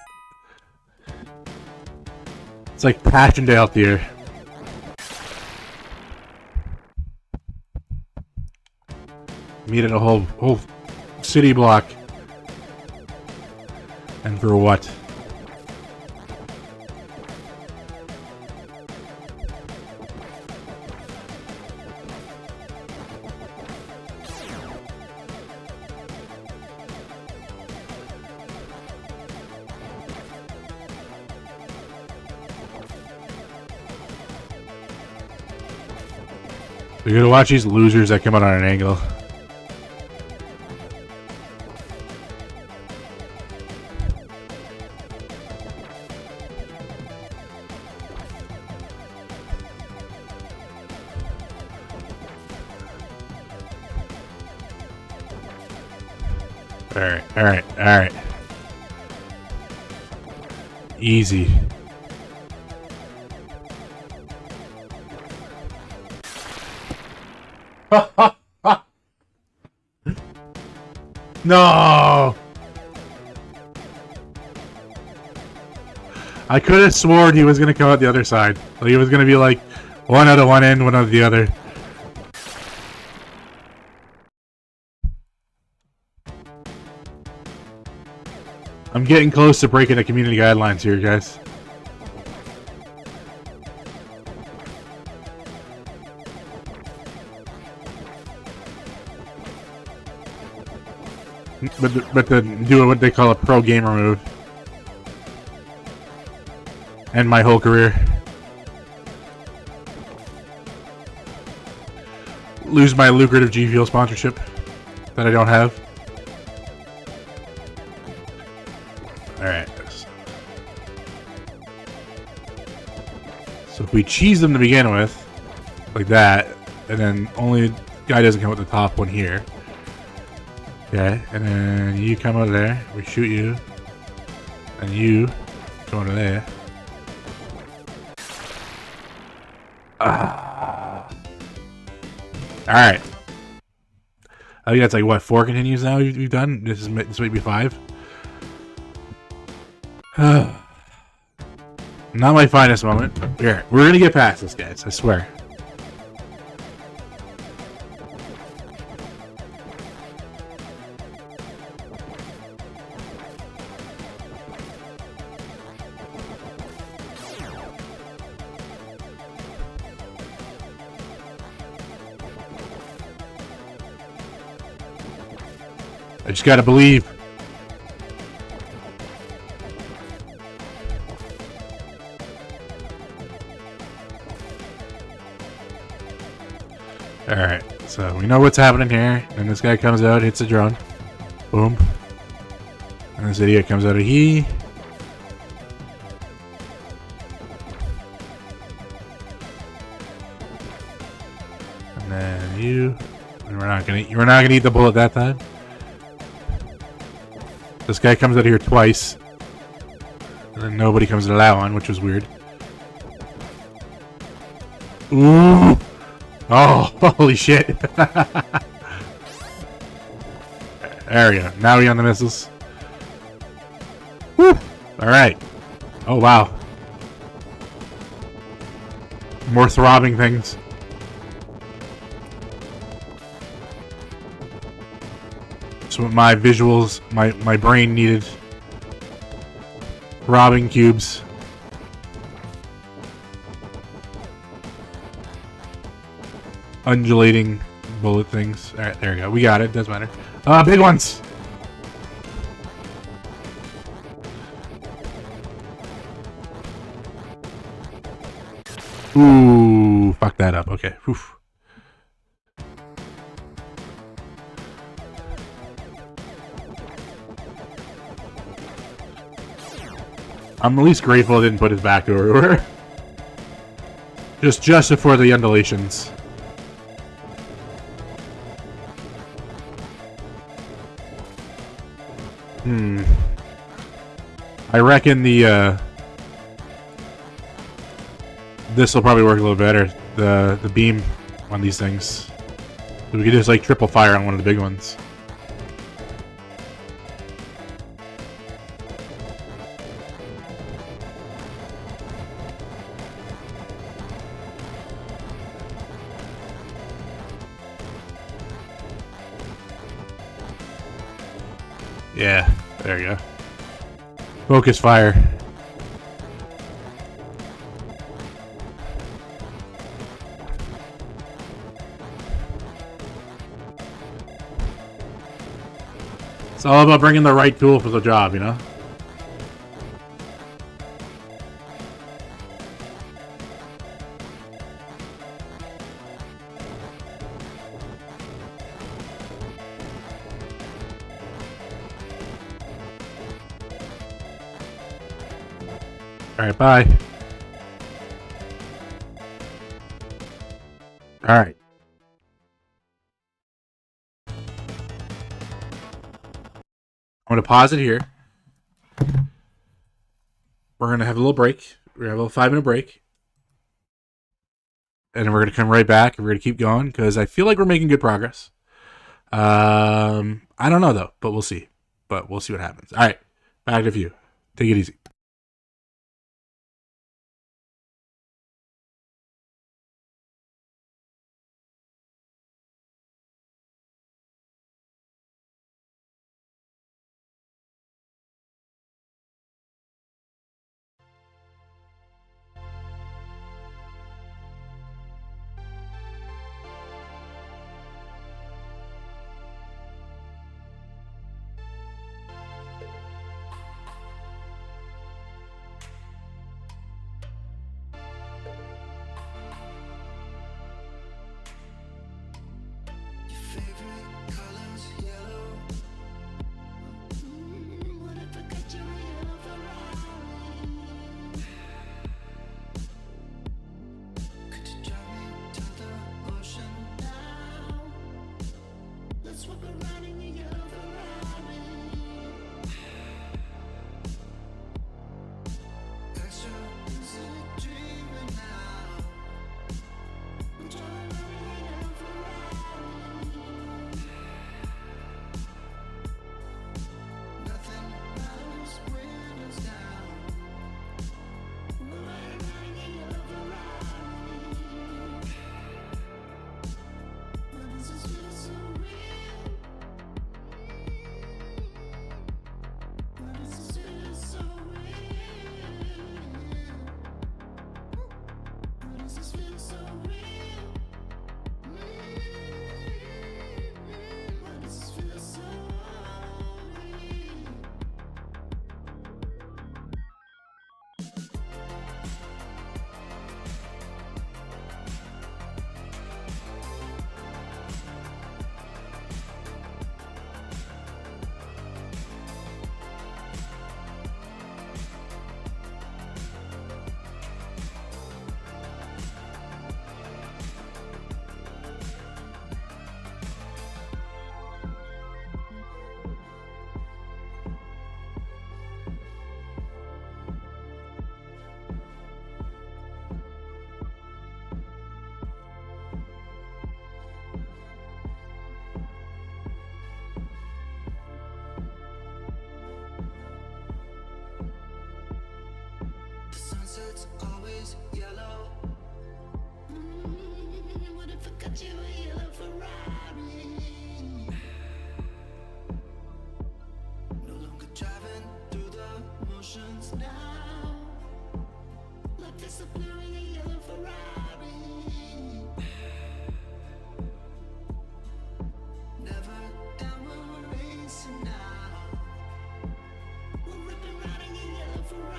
It's like Passchendaele Theater. Meet in a whole city block. And for what? We're gonna watch these losers that come out on an angle. Alright. Easy. No! I could have sworn he was going to come out the other side. Like, he was going to be like, one out of one end, one out of the other. I'm getting close to breaking the community guidelines here, guys. But to do what they call a pro gamer move. End my whole career. Lose my lucrative G Fuel sponsorship that I don't have. Alright. So if we cheese them to begin with, like that, and then only guy doesn't come with the top one here. Okay, and then you come over there, we shoot you, and you go over there. Alright. I think that's like, what, 4 continues now we've done? This might be 5. Not my finest moment. Here, we're gonna get past this, guys, I swear. I just gotta believe. Alright, so we know what's happening here. And this guy comes out, hits the drone. Boom. And this idiot comes out of he. And then you. And we're not gonna eat the bullet that time. This guy comes out of here twice. And then nobody comes to that one, which was weird. Ooh! Oh, holy shit. There we go. Now we on the missiles. Woo! Alright. Oh, wow. More throbbing things. That's what my visuals, my brain needed. Throbbing cubes. Undulating bullet things. Alright, there we go. We got it. Doesn't matter. Big ones! Ooh, fuck that up. Okay. Oof. I'm at least grateful I didn't put his back over. Just for the undulations. I reckon the this will probably work a little better. The beam on these things. So we could just like triple fire on one of the big ones. Yeah, there you go. Focus fire. It's all about bringing the right tool for the job, you know? Alright, bye. Alright. I'm going to pause it here. We're going to have a little break. We're going to have a little 5-minute break. And then we're going to come right back and we're going to keep going because I feel like we're making good progress. I don't know though, but we'll see. But we'll see what happens. All right, back to you. Take it easy. Sunset's always yellow. What if I got you a yellow Ferrari? No longer driving through the motions now. Life is a blue in a yellow Ferrari. Never down when we're racing now. We're ripping right in a yellow Ferrari.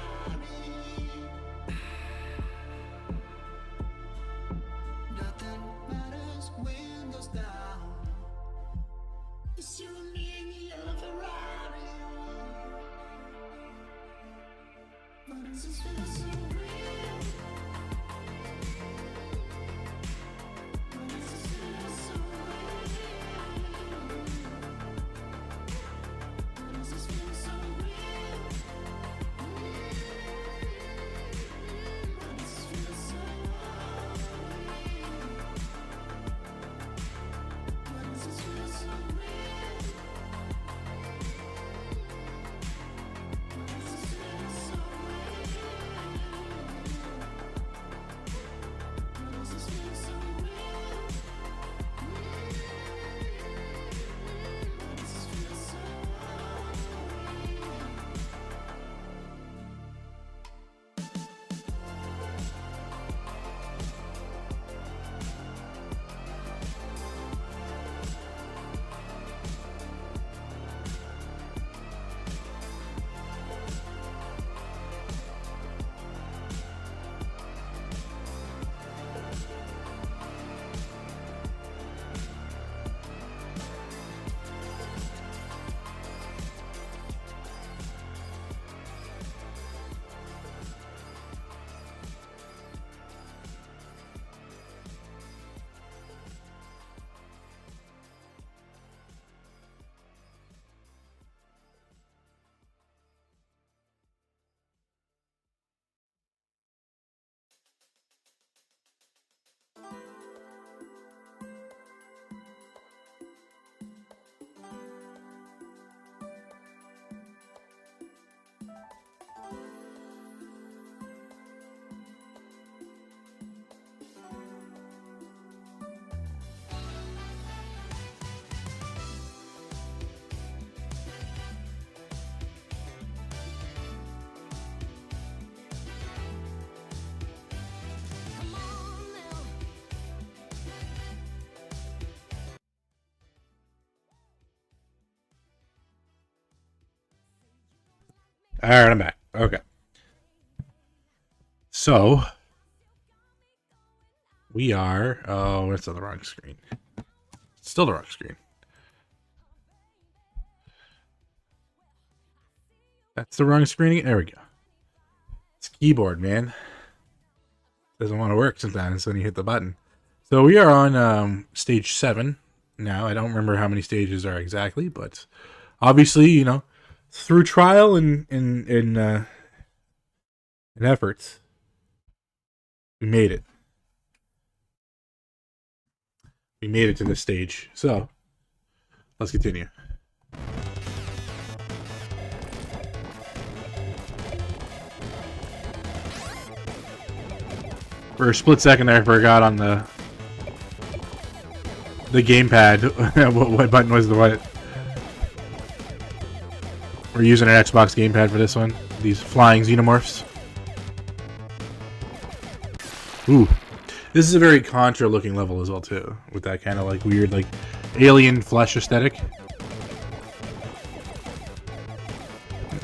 Nothing matters when goes down. It's you and me in your yellow Ferrari. Why does this feel so real? Why does this feel so real? Why does this feel so real? Why does this feel so real? Why does this feel so real? Why does this feel so real? All right, I'm back. Okay. So we are. Oh, it's on the wrong screen. Still the wrong screen. That's the wrong screen. There we go. It's keyboard, man. Doesn't want to work sometimes when you hit the button. So we are on stage 7 now. I don't remember how many stages are exactly, but obviously, you know, through trial and efforts, we made it. We made it to this stage. So let's continue. For a split second there, I forgot on the gamepad what button was the what. We're using an Xbox gamepad for this one. These flying xenomorphs. Ooh. This is a very Contra looking level as well too, with that kind of like weird like alien flesh aesthetic.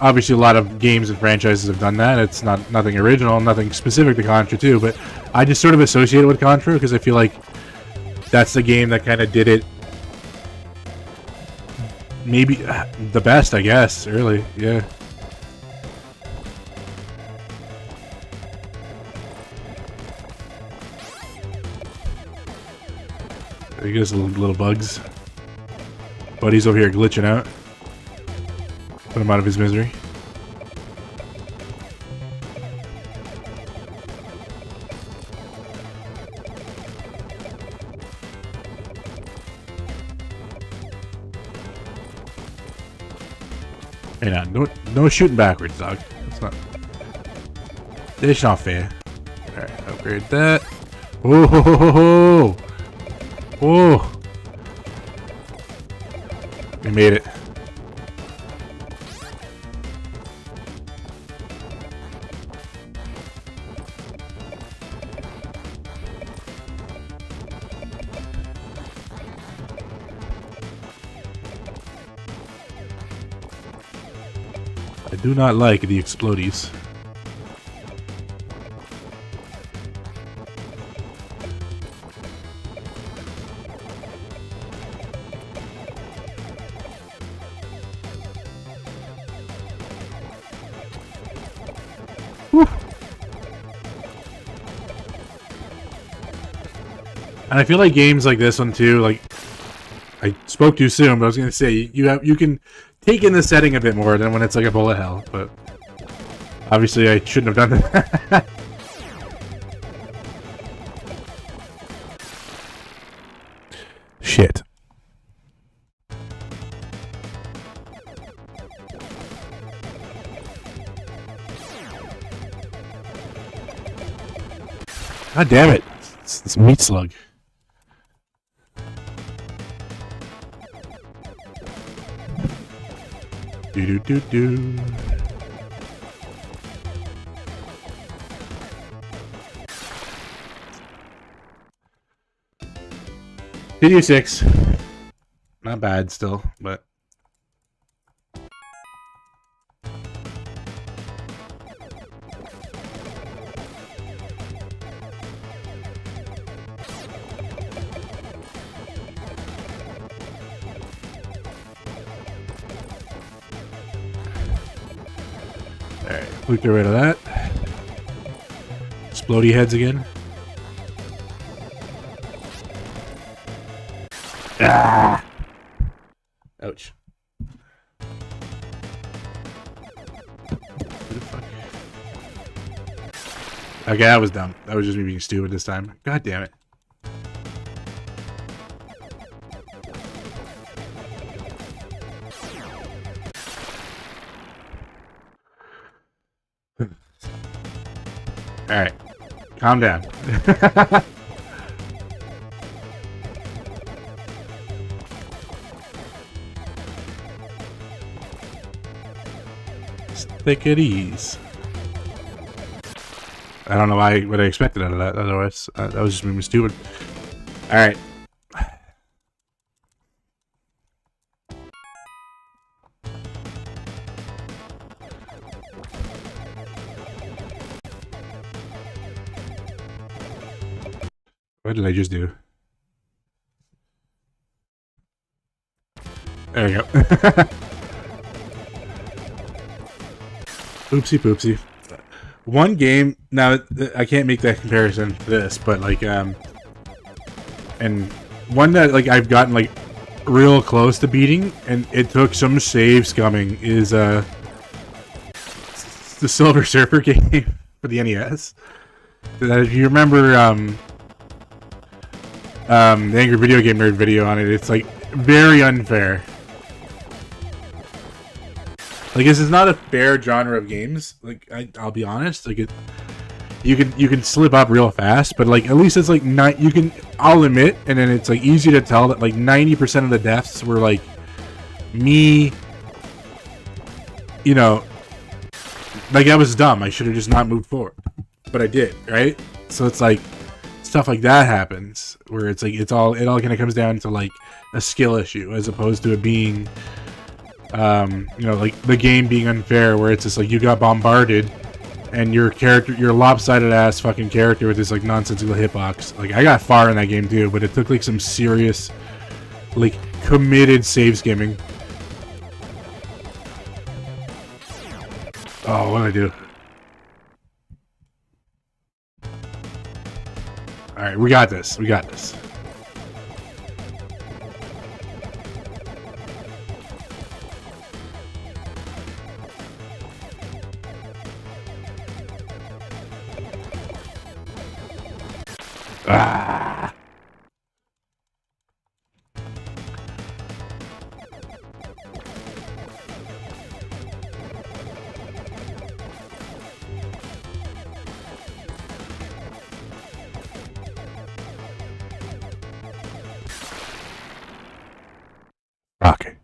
Obviously a lot of games and franchises have done that. It's nothing original, nothing specific to Contra too, but I just sort of associate it with Contra because I feel like that's the game that kind of did it maybe the best, I guess, really. Yeah. There he goes, little bugs. Buddy's over here glitching out. Put him out of his misery. Hey, now, no shooting backwards, dog. It's not fair. Alright, upgrade that. Oh, ho, ho, ho, ho. Oh! We made it. I do not like the explodies. And I feel like games like this one too, like I spoke too soon, but I was gonna say you can take in the setting a bit more than when it's like a bullet hell, but obviously I shouldn't have done that. Shit. God damn it. It's this meat slug. Do do do do. Video 6. Not bad still, but alright, we get rid of that. Explodey heads again. Ah! Ouch. Who the fuck? Okay, that was dumb. That was just me being stupid this time. God damn it. Alright. Calm down. Take it easy. I don't know what I expected out of that. Otherwise, that was just me stupid. All right. What did I just do? There you go. Oopsie poopsie. One game, now I can't make that comparison to this, but like, and one that like I've gotten like real close to beating, and it took some save scumming, is the Silver Surfer game for the NES. If you remember the Angry Video Game Nerd video on it, it's like very unfair. Like, this is not a fair genre of games. Like, I'll be honest. Like, you can slip up real fast, but like at least it's like I'll admit, and then it's like easy to tell that like 90% of the deaths were like me. You know, like I was dumb. I should have just not moved forward, but I did, right? So it's like stuff like that happens where it's like it all kind of comes down to like a skill issue as opposed to it being. You know, like the game being unfair, where it's just like you got bombarded, and your lopsided ass fucking character with this like nonsensical hitbox. Like I got far in that game too, but it took like some serious, like committed save skimming. Oh, what did I do? All right, we got this. We got this. Ah. Okay.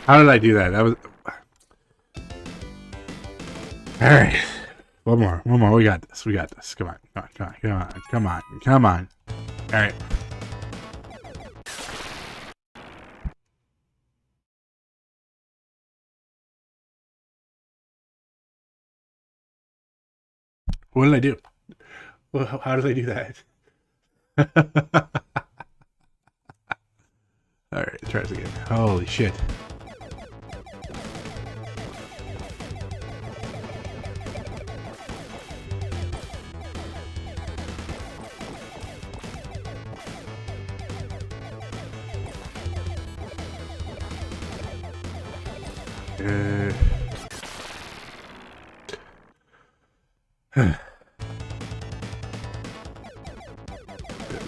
How did I do that? That was... Alright. One more. We got this. We got this. Come on. Alright. What did I do? Well, how did I do that? Alright, try this again. Holy shit.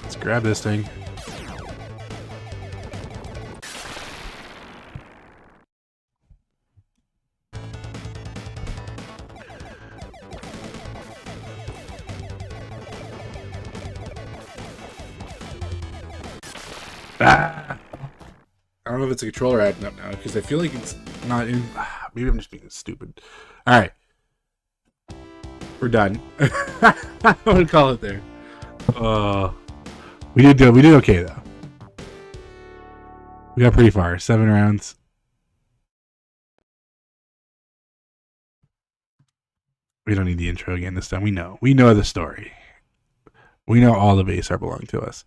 Let's grab this thing. Ah! I don't know if it's a controller acting up now because I feel like it's not in. Maybe I'm just being stupid. All right, we're done. I would call it there. We did okay though. We got pretty far. 7 rounds. We don't need the intro again this time. We know the story. We know all the base art belong to us.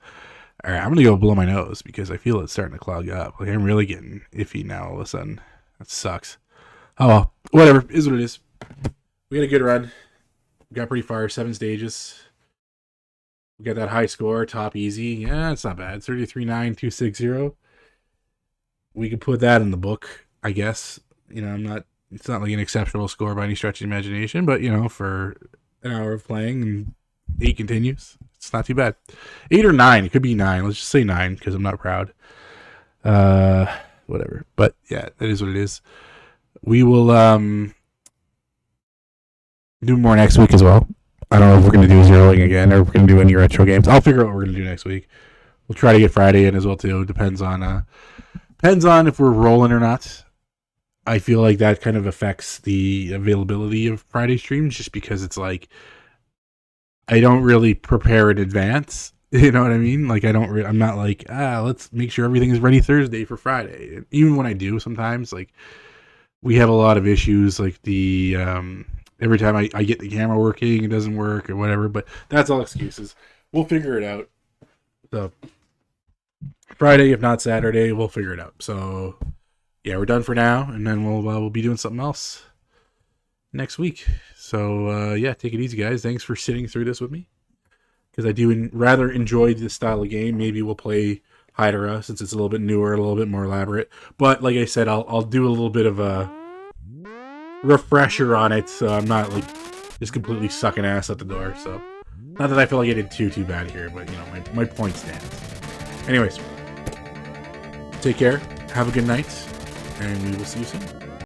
All right, I'm gonna go blow my nose because I feel it's starting to clog up. Like I'm really getting iffy now all of a sudden. That sucks. Oh well, whatever. Is what it is. We had a good run. We got pretty far. 7 stages. We got that high score, top easy. Yeah, it's not bad. 33.9260. We could put that in the book, I guess. You know, it's not like an exceptional score by any stretch of the imagination, but you know, for an hour of playing and 8 continues, it's not too bad. 8 or 9. It could be 9. Let's just say 9 because I'm not proud. Whatever. But yeah, that is what it is. We will do more next week as well. I don't know if we're going to do zeroing again or if we're going to do any retro games. I'll figure out what we're going to do next week. We'll try to get Friday in as well too. Depends on if we're rolling or not. I feel like that kind of affects the availability of Friday streams just because it's like I don't really prepare in advance. You know what I mean? Like, I'm not like, let's make sure everything is ready Thursday for Friday. And even when I do, sometimes, like, we have a lot of issues, like the, every time I get the camera working, it doesn't work or whatever, but that's all excuses. We'll figure it out. So, Friday, if not Saturday, we'll figure it out. So, yeah, we're done for now, and then we'll be doing something else next week. So, yeah, take it easy, guys. Thanks for sitting through this with me, because I do rather enjoy this style of game. Maybe we'll play Hydra, since it's a little bit newer, a little bit more elaborate. But like I said, I'll do a little bit of a refresher on it, so I'm not like just completely sucking ass at the door. So, not that I feel like I did too bad here, but you know, my point stands. Anyways, take care, have a good night, and we will see you soon.